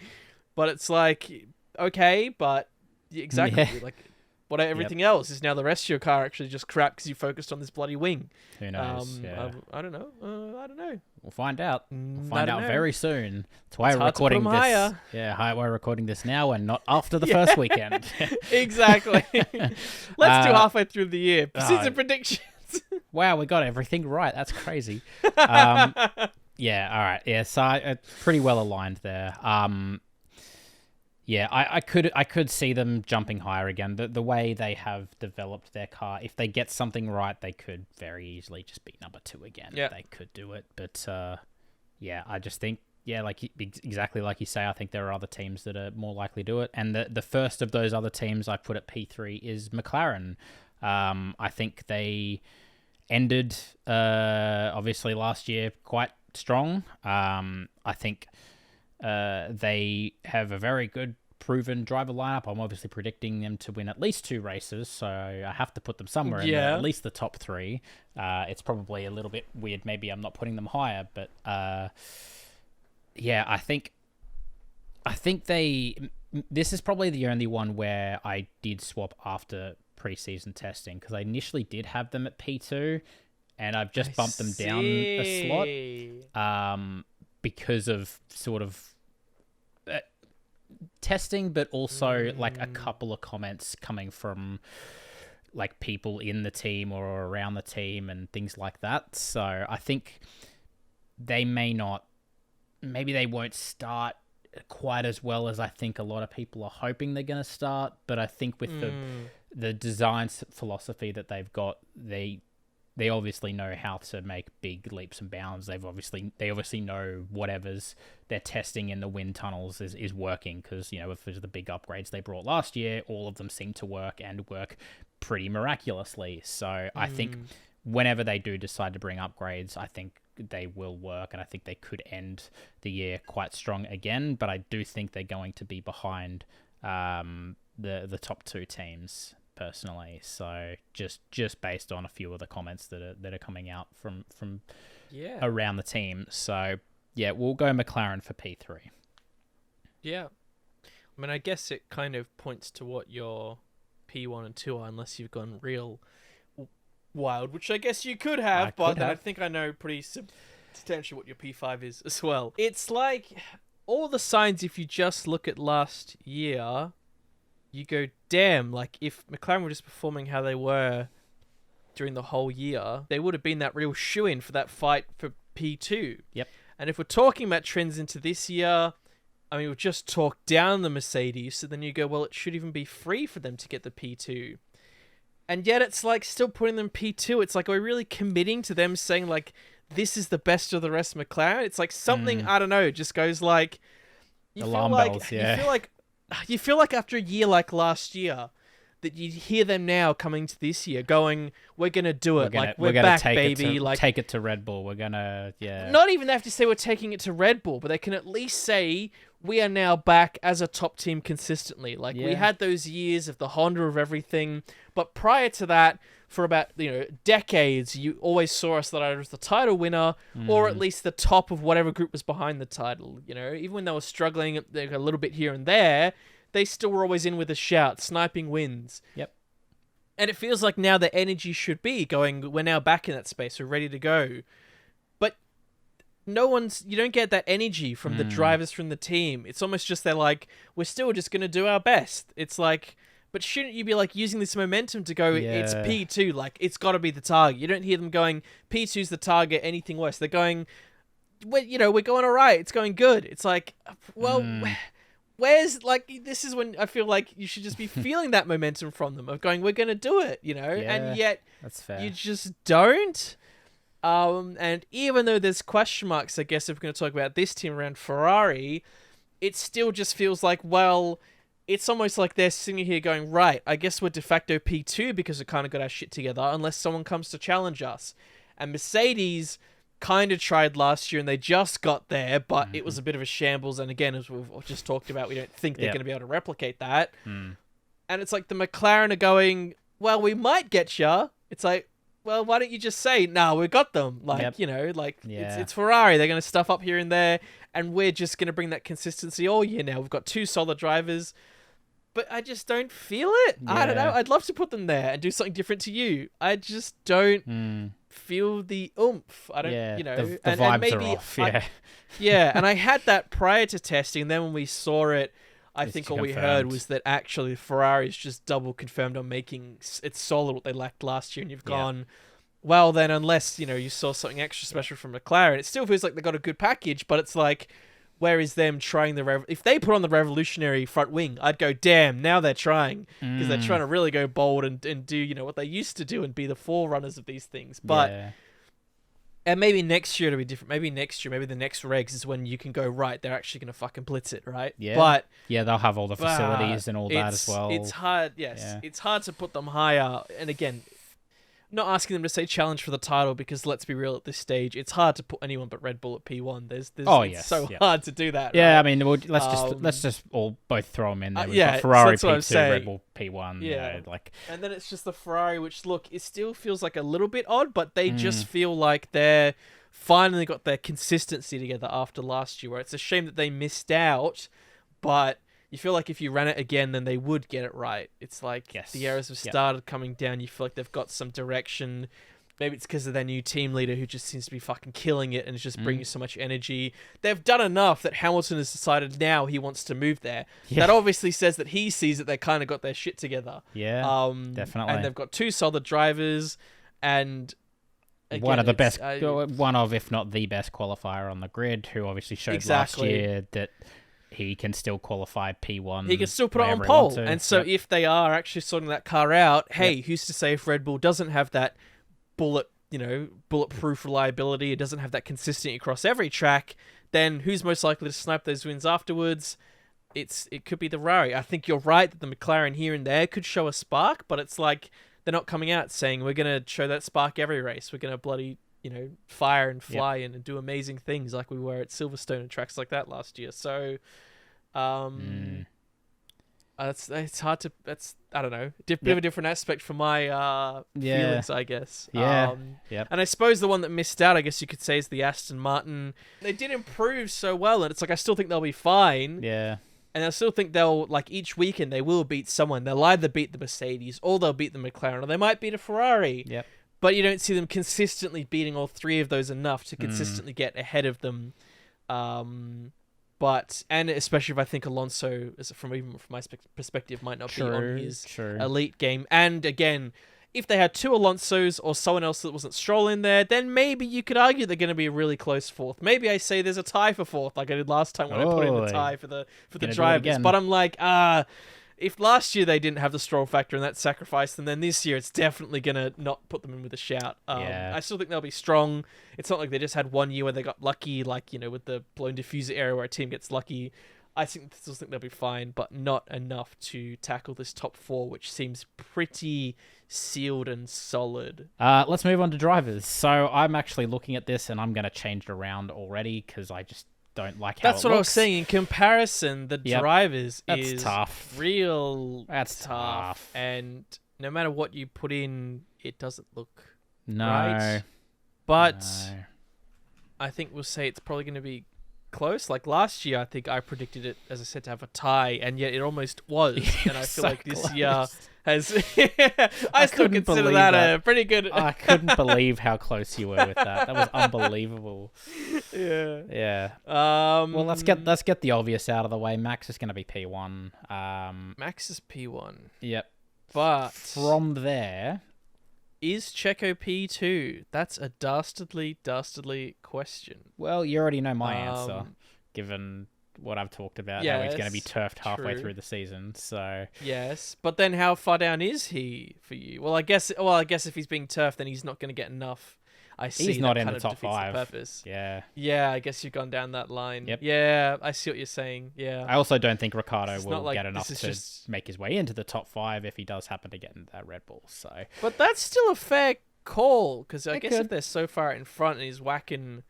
but it's like, okay, but like what everything else is now the rest of your car actually just crap because you focused on this bloody wing. Who knows? I don't know. I don't know. We'll find out. We'll find out very soon. That's why we're recording this. Higher. Yeah, we're recording this now and not after the first weekend. Exactly. Let's do halfway through the year. Season predictions. Wow, we got everything right. That's crazy. All right. Yeah, so pretty well aligned there. I could see them jumping higher again. The way they have developed their car, if they get something right, they could very easily just be number 2 again. Yeah. They could do it. But I just think, exactly like you say, I think there are other teams that are more likely to do it. And the first of those other teams I put at P3 is McLaren. I think they ended, obviously, last year quite strong. I think they have a very good proven driver lineup. I'm obviously predicting them to win at least 2 races, so I have to put them somewhere in at least the top 3. It's probably a little bit weird. Maybe I'm not putting them higher, but I think this is probably the only one where I did swap after preseason testing, because I initially did have them at P2, and I've just bumped them down a slot. Because of sort of testing, but also like a couple of comments coming from like people in the team or around the team and things like that. So I think they maybe they won't start quite as well as I think a lot of people are hoping they're going to start. But I think with the design philosophy that they've got, they obviously know how to make big leaps and bounds. They obviously know whatever's they're testing in the wind tunnels is working, because, you know, if there's the big upgrades they brought last year, all of them seem to work and work pretty miraculously. So I think whenever they do decide to bring upgrades, I think they will work, and I think they could end the year quite strong again. But I do think they're going to be behind the top two teams, personally. So just based on a few of the comments that are coming out from around the team. So yeah, we'll go McLaren for P3. Yeah, I mean, I guess it kind of points to what your P1 and 2 are, unless you've gone real wild, which I guess you could have, I think I know pretty substantially what your P5 is as well. It's like all the signs, if you just look at last year, you go, damn, like if McLaren were just performing how they were during the whole year, they would have been that real shoo-in for that fight for P2. Yep. And if we're talking about trends into this year, I mean, we've just talked down the Mercedes, so then you go, well, it should even be free for them to get the P2. And yet it's like still putting them P2. It's like, are we really committing to them saying like, this is the best of the rest of McLaren? It's like something, I don't know, just goes like, alarm bells, yeah. You feel like after a year like last year, that you hear them now coming to this year going, we're going to do it. We're back, baby. Take it to Red Bull. We're going to, yeah. Not even have to say we're taking it to Red Bull, but they can at least say we are now back as a top team consistently. We had those years of the Honda of everything, but prior to that, for about, decades, you always saw us that either as the title winner or at least the top of whatever group was behind the title. Even when they were struggling a little bit here and there, they still were always in with a shout, sniping wins. Yep. And it feels like now the energy should be going, we're now back in that space, we're ready to go. But you don't get that energy from the drivers from the team. It's almost just they're like, we're still just going to do our best. It's like, but shouldn't you be like using this momentum to go, it's P2, like it's got to be the target. You don't hear them going, P2's the target, anything worse. They're going, we're going all right, it's going good. It's like, well... Where's, this is when I feel like you should just be feeling that momentum from them of going, we're going to do it, and yet that's fair. You just don't. And even though there's question marks, I guess, if we're going to talk about this team around Ferrari, it still just feels like, well, it's almost like they're sitting here going, right, I guess we're de facto P2 because we kind of got our shit together unless someone comes to challenge us. And Mercedes kind of tried last year and they just got there, but it was a bit of a shambles. And again, as we've just talked about, we don't think they're going to be able to replicate that. And it's like the McLaren are going, well, we might get ya. It's like, well, why don't you just say, nah, we got them? It's Ferrari. They're going to stuff up here and there, and we're just going to bring that consistency all year now. We've got two solid drivers, but I just don't feel it. I don't know. I'd love to put them there and do something different to you. I just don't feel the oomph. I don't, the vibes are off. And I had that prior to testing. And then when we saw it, I think all we heard was that actually Ferrari's just double confirmed on making it solid what they lacked last year. And you've gone, well, then unless, you saw something extra special from McLaren, it still feels like they got a good package, but it's like, where is them trying if they put on the revolutionary front wing, I'd go, damn, now they're trying, because they're trying to really go bold and do, what they used to do and be the forerunners of these things. But, and maybe next year it'll be different. Maybe next year, maybe the next regs is when you can go, right, they're actually going to fucking blitz it, right? Yeah. But, they'll have all the facilities and all that as well. It's hard, it's hard to put them higher. And again, not asking them to say challenge for the title, because let's be real, at this stage, it's hard to put anyone but Red Bull at P1. It's so hard to do that. Yeah, right? I mean, let's just all both throw them in there. We've got Ferrari P2, Red Bull P1. Yeah, and then it's just the Ferrari, which it still feels like a little bit odd, but they just feel like they're finally got their consistency together after last year. Where it's a shame that they missed out, but you feel like if you ran it again, then they would get it right. It's like the errors have started coming down. You feel like they've got some direction. Maybe it's because of their new team leader who just seems to be fucking killing it and is just bringing so much energy. They've done enough that Hamilton has decided now he wants to move there. Yeah. That obviously says that he sees that they kind of got their shit together. Yeah, definitely. And they've got two solid drivers and... Again, one of the best, if not the best qualifier on the grid, who obviously showed last year that he can still qualify P1. He can still put it on wherever he wants pole. to. And so Yep. if they are actually sorting that car out, hey, who's to say if Red Bull doesn't have that bulletproof reliability, it doesn't have that consistency across every track, then who's most likely to snipe those wins afterwards? It could be the Ferrari. I think you're right that the McLaren here and there could show a spark, but it's like they're not coming out saying we're going to show that spark every race. We're going to bloody, fire and fly and do amazing things like we were at Silverstone and tracks like that last year. So, it's hard to. I don't know. Bit of a different aspect from my feelings, I guess. Yeah. And I suppose the one that missed out, I guess you could say, is the Aston Martin. They did improve so well, and it's like I still think they'll be fine. Yeah. And I still think they'll, like, each weekend they will beat someone. They'll either beat the Mercedes or they'll beat the McLaren, or they might beat a Ferrari. Yep. But you don't see them consistently beating all three of those enough to consistently get ahead of them. And especially if I think Alonso, from my perspective, might not be on his elite game. And again, if they had two Alonsos or someone else that wasn't Stroll in there, then maybe you could argue they're going to be a really close fourth. Maybe I say there's a tie for fourth, like I did last time when I put in the tie for the drivers. But I'm like, if last year they didn't have the Stroll factor and that sacrificed, and then this year it's definitely going to not put them in with a shout. I still think they'll be strong. It's not like they just had 1 year where they got lucky, like, with the blown diffuser area where a team gets lucky. I still think they'll be fine, but not enough to tackle this top four, which seems pretty sealed and solid. Let's move on to drivers. So I'm actually looking at this and I'm going to change it around already because I just don't like how That's what I was saying. In comparison, the drivers is tough. That's tough. And no matter what you put in, it doesn't look no. right. But I think we'll say it's probably going to be close. Like last year, I think I predicted it, as I said, to have a tie, and yet it almost was. And I feel like this year has. I still consider that a pretty good. I couldn't believe how close you were with that. That was unbelievable. Yeah. Well, let's get the obvious out of the way. Max is going to be P1. Max is P1. Yep. But from there, is Checo P2? That's a dastardly question. Well, you already know my answer, given what I've talked about. How he's going to be turfed halfway through the season. So yes, but then how far down is he for you? Well, I guess if he's being turfed, then he's not going to get enough. I see. He's not in the top 5. The purpose. Yeah. Yeah, I guess you've gone down that line. Yep. Yeah, I see what you're saying. Yeah. I also don't think Ricciardo will get enough to make his way into the top 5 if he does happen to get into that Red Bull. So. But that's still a fair call, because I guess if they're so far in front and he's whacking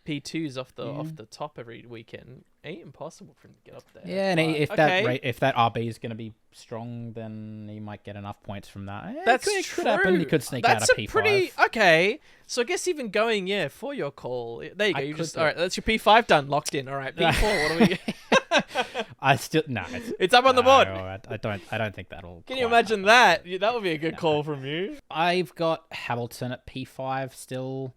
P2s off the top every weekend, ain't impossible for him to get up there. Yeah, and if that RB is going to be strong, then he might get enough points from that. Yeah, That's it true. Could happen. He could sneak out a P5. Okay. So I guess even going for your call. There you go. All right. That's your P5 done, locked in. All right. P4. What do we? I still no. It's up on the board. I don't think that'll. Can you imagine that? That would be a good call from you. I've got Hamilton at P5 still.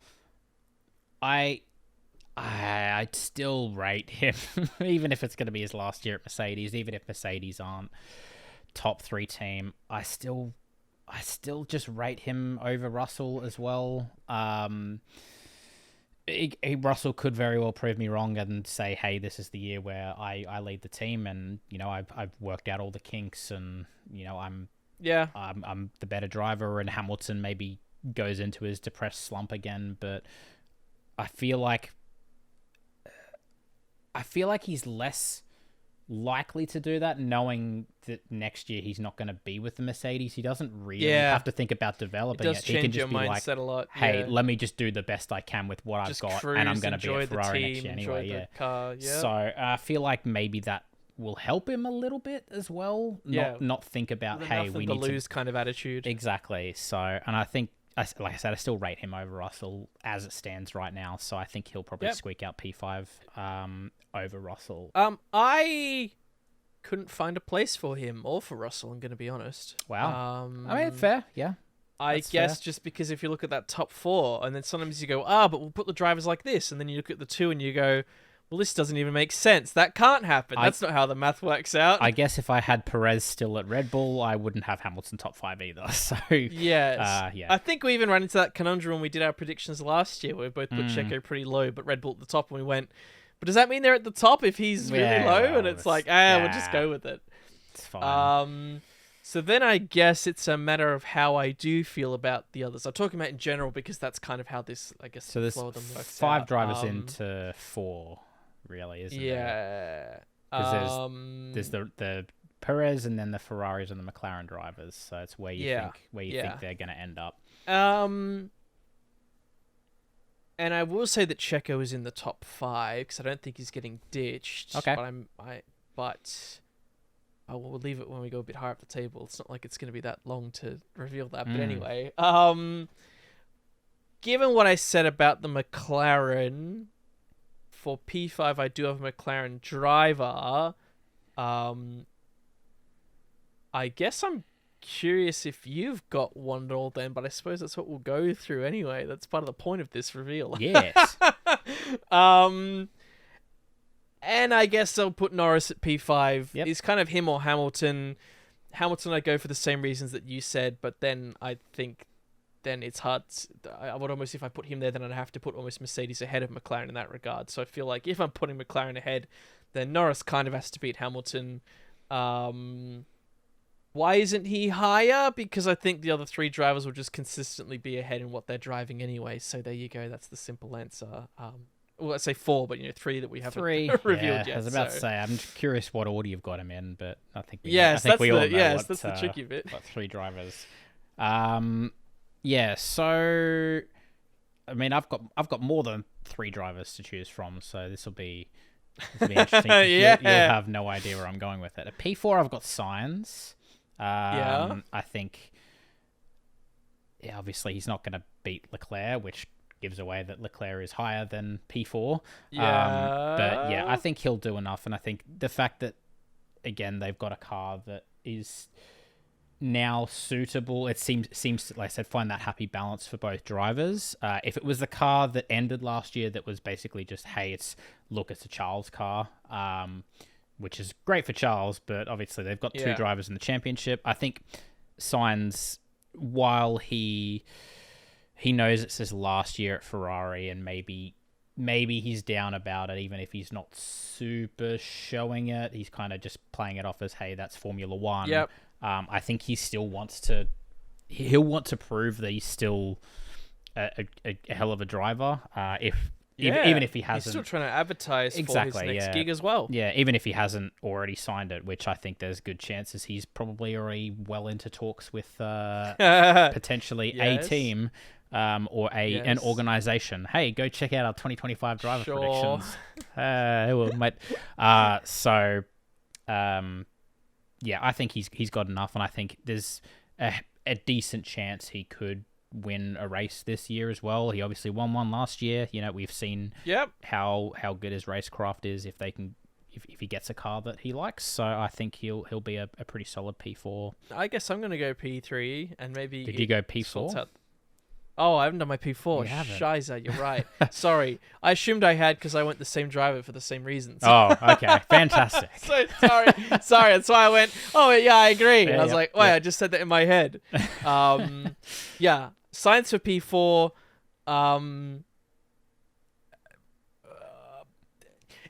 I'd still rate him, even if it's going to be his last year at Mercedes, even if Mercedes aren't top 3 team. I still just rate him over Russell as well. Russell could very well prove me wrong and say, hey, this is the year where I lead the team, and I've worked out all the kinks, and I'm the better driver, and Hamilton maybe goes into his depressed slump again. But I feel like he's less likely to do that, knowing that next year he's not going to be with the Mercedes. He doesn't really have to think about developing it. He can just be like, a lot. hey, let me just do the best I can with what I've got, and I'm going to be a Ferrari next year anyway. The car, So I feel like maybe that will help him a little bit as well. Not think about, hey, we need to lose kind of attitude. Exactly. So, and I think, like I said, I still rate him over Russell as it stands right now. So I think he'll probably squeak out P5 over Russell. I couldn't find a place for him or for Russell, I'm going to be honest. Wow. I mean, fair. Yeah. I guess fair. Just because if you look at that top 4, and then sometimes you go, but we'll put the drivers like this. And then you look at the 2 and you go, well, this doesn't even make sense. That can't happen. That's not how the math works out. I guess if I had Perez still at Red Bull, I wouldn't have Hamilton top 5 either. So yes. I think we even ran into that conundrum when we did our predictions last year. We both put Checo pretty low, but Red Bull at the top, and we went, But does that mean they're at the top if he's really low? well, And it's like, we'll just go with it. It's fine. So then I guess it's a matter of how I do feel about the others. I'm talking about in general because that's kind of how this, I guess, So there's flow of them works 5 out. drivers into 4, really, isn't there? Yeah. Because there's the Perez and then the Ferraris and the McLaren drivers. So it's where you think they're going to end up. And I will say that Checo is in the top 5 because I don't think he's getting ditched. Okay. But I will leave it when we go a bit higher up the table. It's not like it's going to be that long to reveal that. But anyway, given what I said about the McLaren, for P5 I do have a McLaren driver. I guess I'm curious if you've got one at all then, but I suppose that's what we'll go through anyway. That's part of the point of this reveal. Yes. And I guess I'll put Norris at P5. Yep. He's kind of him or Hamilton. Hamilton I go for the same reasons that you said, but then I think then it's hard. I would almost, if I put him there, then I'd have to put almost Mercedes ahead of McLaren in that regard. So I feel like if I'm putting McLaren ahead, then Norris kind of has to beat Hamilton. Why isn't he higher? Because I think the other 3 drivers will just consistently be ahead in what they're driving anyway. So there you go. That's the simple answer. Well, let's say 4, but 3 that we haven't revealed yet. I was about to say, I'm curious what order you've got him in, but I think that's the tricky bit. What 3 drivers? Yeah. So, I mean, I've got more than 3 drivers to choose from, so this will be interesting. You'll have no idea where I'm going with it. At P4, I've got Sainz. I think, obviously he's not going to beat Leclerc, which gives away that Leclerc is higher than P4. But I think he'll do enough, and I think the fact that, again, they've got a car that is now suitable, it seems like I said, find that happy balance for both drivers. If it was the car that ended last year that was basically just, hey, it's a Charles car, which is great for Charles, but obviously they've got 2 drivers in the championship. I think Sainz, while he knows it's his last year at Ferrari, and maybe he's down about it, even if he's not super showing it. He's kind of just playing it off as, hey, that's Formula One. Yep. I think he still wants to. He'll want to prove that he's still a hell of a driver. Even if he hasn't, he's still trying to advertise for his next gig as well. Yeah, even if he hasn't already signed it, which I think there's good chances he's probably already well into talks with potentially a team. Or an organization. Hey, go check out our 2025 driver predictions. I think he's got enough, and I think there's a decent chance he could win a race this year as well. He obviously won one last year. We've seen how good his racecraft is if he gets a car that he likes. So I think he'll be a pretty solid P4. I guess I'm gonna go P3, and maybe did you go P4? Oh, I haven't done my P4. Shiza, you're right. Sorry. I assumed I had because I went the same driver for the same reasons. Oh, okay. Fantastic. So sorry. That's why I went, oh, yeah, I agree. And I was like, wait, I just said that in my head. Science for P4.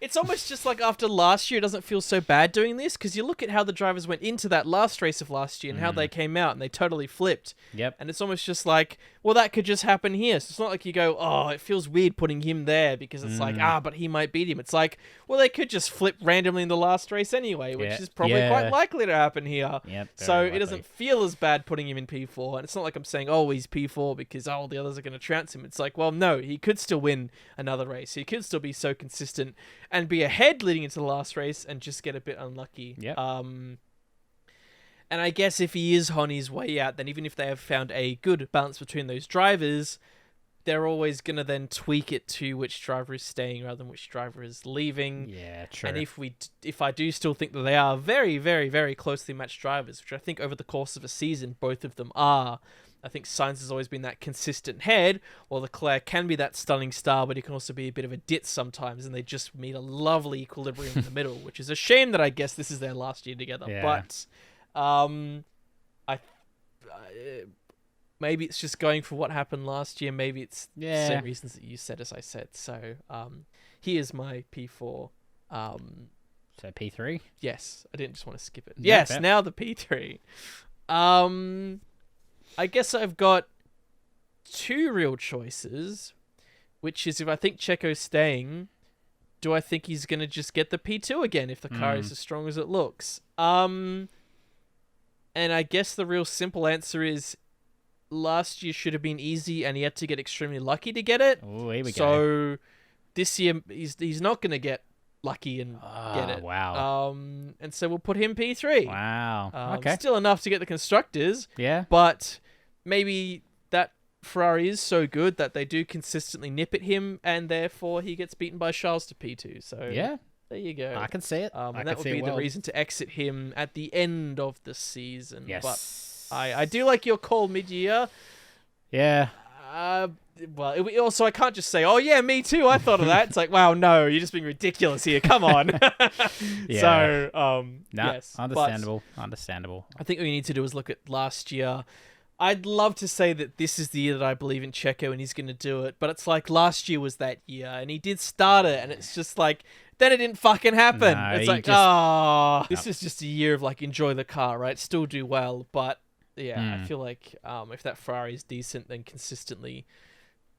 It's almost just like after last year, it doesn't feel so bad doing this, because you look at how the drivers went into that last race of last year and how they came out, and they totally flipped. Yep. And it's almost just like, well, that could just happen here. So it's not like you go, oh, it feels weird putting him there, because it's like, but he might beat him. It's like, well, they could just flip randomly in the last race anyway, which is probably quite likely to happen here. Yep, so it doesn't feel as bad putting him in P4. And it's not like I'm saying, oh, he's P4 because, oh, the others are going to trounce him. It's like, well, no, he could still win another race. He could still be so consistent and be ahead leading into the last race and just get a bit unlucky. Yep. And I guess if he is on his way out, then even if they have found a good balance between those drivers, they're always going to then tweak it to which driver is staying rather than which driver is leaving. Yeah, true. And if I do still think that they are very, very, very closely matched drivers, which I think over the course of a season, both of them are, I think Sainz has always been that consistent head, while Leclerc can be that stunning star, but he can also be a bit of a ditz sometimes, and they just meet a lovely equilibrium in the middle, which is a shame that I guess this is their last year together. Yeah. But maybe it's just going for what happened last year. Maybe it's the same reasons that you said, as I said. So here's my P4. So P3? Yes, I didn't just want to skip it. Yeah, Yes, fair. now the P3. I guess I've got two real choices, which is if I think Checo's staying, do I think he's going to just get the P2 again if the car is as strong as it looks? And I guess the real simple answer is last year should have been easy and he had to get extremely lucky to get it. Oh, here we go. So this year he's not going to get lucky and get it. Wow. And so we'll put him P3. Wow. Okay. Still enough to get the Constructors. Yeah. But maybe that Ferrari is so good that they do consistently nip at him, and therefore he gets beaten by Charles to P2. So Yeah. there you go. I can see it. And that would be the reason to exit him at the end of the season. Yes. But I do like your call mid-year. Yeah. Well, also I can't just say, "Oh yeah, me too. I thought of that." It's like, wow, no, you're just being ridiculous here. Come on. Yeah. So, yes, understandable. Understandable. I think what we need to do is look at last year. I'd love to say that this is the year that I believe in Checo and he's going to do it, but it's like last year was that year and he did start it, and it's just like then it didn't fucking happen. No, it's like, this is just a year of like enjoy the car, right? Still do well, but yeah, I feel like if that Ferrari is decent, then consistently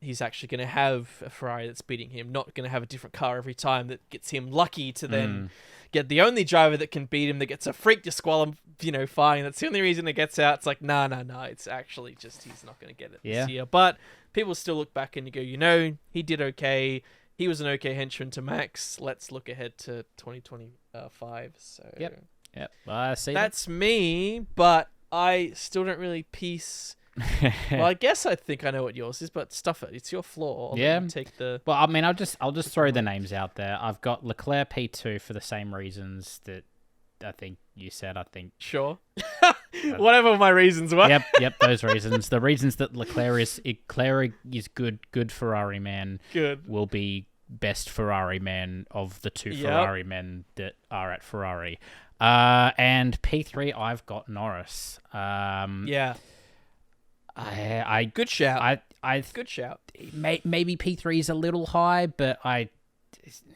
he's actually going to have a Ferrari that's beating him, not going to have a different car every time that gets him lucky to then get the only driver that can beat him that gets a freak disqualifying. That's the only reason it gets out. It's like, no. It's actually just he's not going to get it this year. But people still look back and you go, he did okay. He was an okay henchman to Max. Let's look ahead to 2025. So Yep. I see. That's me, but I still don't really piece... Well, I guess I think I know what yours is, but stuff it. It's your flaw. Take the... Well, I mean, I'll just throw the names out there. I've got Leclerc P2 for the same reasons that I think you said. I think sure. Whatever my reasons were. Yep. Those reasons. The reasons that Leclerc is good Ferrari man. Good. Will be best Ferrari man of the two Ferrari men that are at Ferrari. And P3, I've got Norris. Good shout. Good shout. Maybe P3 is a little high, but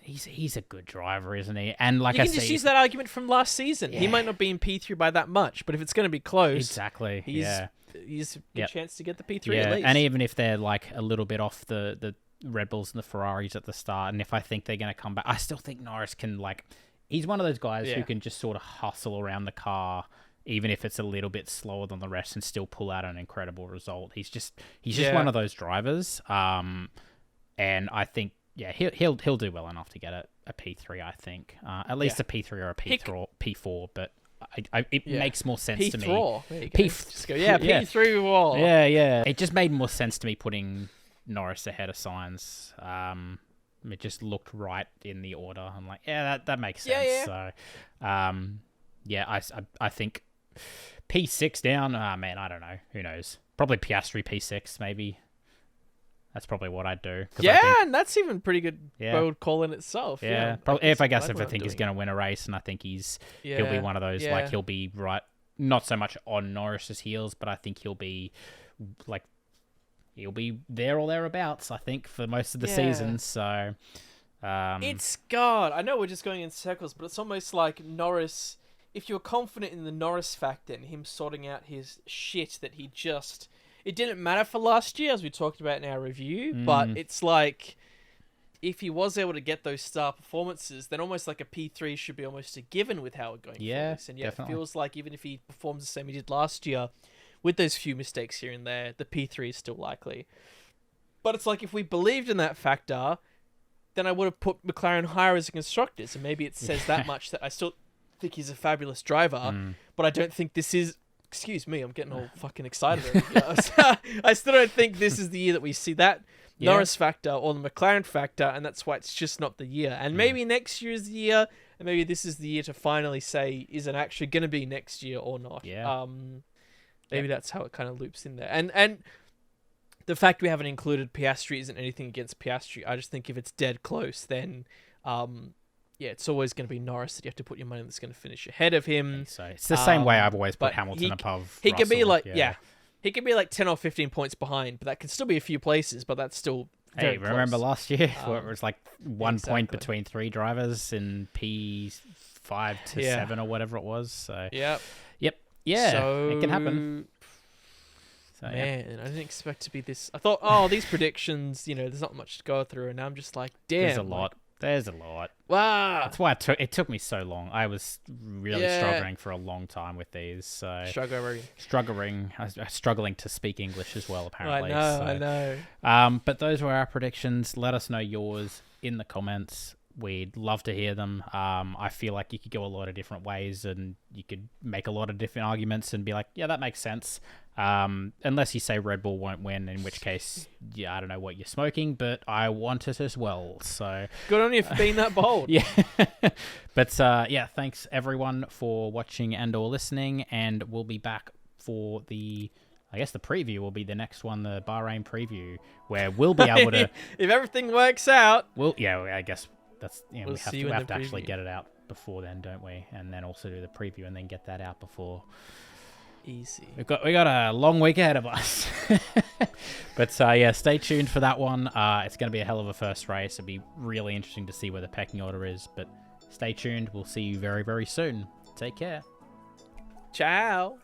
he's a good driver, isn't he? And like you can just use that argument from last season. He might not be in P3 by that much, but if it's going to be close, exactly, he's a good chance to get the P3 at least. And even if they're like a little bit off the Red Bulls and the Ferraris at the start, and if I think they're going to come back, I still think Norris can he's one of those guys who can just sort of hustle around the car, even if it's a little bit slower than the rest, and still pull out an incredible result. He's just one of those drivers. And I think he'll do well enough to get a P3. I think at least a P3 or a P4. But it makes more sense to me. P3 wall. Yeah. It just made more sense to me putting Norris ahead of Sainz. It just looked right in the order. I'm like, that makes sense. Yeah. So, I think P6 down. Man, I don't know. Who knows? Probably Piastri P6, maybe. That's probably what I'd do. And that's even pretty good bold call in itself. Yeah. Probably, if I think he's going to win a race, and I think he'll be one of those, he'll be right, not so much on Norris's heels, but I think he'll be there or thereabouts, I think, for most of the season. So, it's God. I know we're just going in circles, but it's almost like Norris. If you're confident in the Norris factor and him sorting out his shit that it didn't matter for last year, as we talked about in our review, but it's like if he was able to get those star performances, then almost like a P3 should be almost a given with how we're going for this. And definitely. It feels like even if he performs the same he did last year, with those few mistakes here and there, the P3 is still likely. But it's like if we believed in that factor, then I would have put McLaren higher as a Constructors, and maybe it says that much that I still think he's a fabulous driver, but I don't think this is... Excuse me, I'm getting all fucking excited. I still don't think this is the year that we see that Norris factor or the McLaren factor, and that's why it's just not the year. And maybe next year is the year, and maybe this is the year to finally say, is it actually going to be next year or not? Maybe that's how it kind of loops in there. And the fact we haven't included Piastri isn't anything against Piastri. I just think if it's dead close, then it's always going to be Norris that you have to put your money that's going to finish ahead of him. So it's the same way I've always put Hamilton above He Russell. could be like, He could be like 10 or 15 points behind, but that could still be a few places, but that's still very Hey, remember close. last year where it was like 1 point exactly. between 3 drivers in P5 to 7 or whatever it was. So Yep. yeah, So, it can happen. So, yeah. man, I didn't expect to be this. I thought, oh, these predictions, there's not much to go through, and now I'm just like, damn. There's a lot. There's a lot. Wow. That's why it took me so long. I was really struggling for a long time with these. So struggling to speak English as well, apparently. I know. But those were our predictions. Let us know yours in the comments. We'd love to hear them. I feel like you could go a lot of different ways, and you could make a lot of different arguments and be like, yeah, that makes sense. Unless you say Red Bull won't win, in which case, yeah, I don't know what you're smoking, but I want it as well. So good on you for being that bold. yeah. But yeah, thanks everyone for watching and or listening, and we'll be back for the preview will be the next one, the Bahrain preview, where we'll be able to if everything works out. I guess that's we have to actually get it out before then, don't we? And then also do the preview and then get that out before. Easy. We got a long week ahead of us. But yeah, stay tuned for that one. It's going to be a hell of a first race. It'll be really interesting to see where the pecking order is. But stay tuned. We'll see you very, very soon. Take care. Ciao.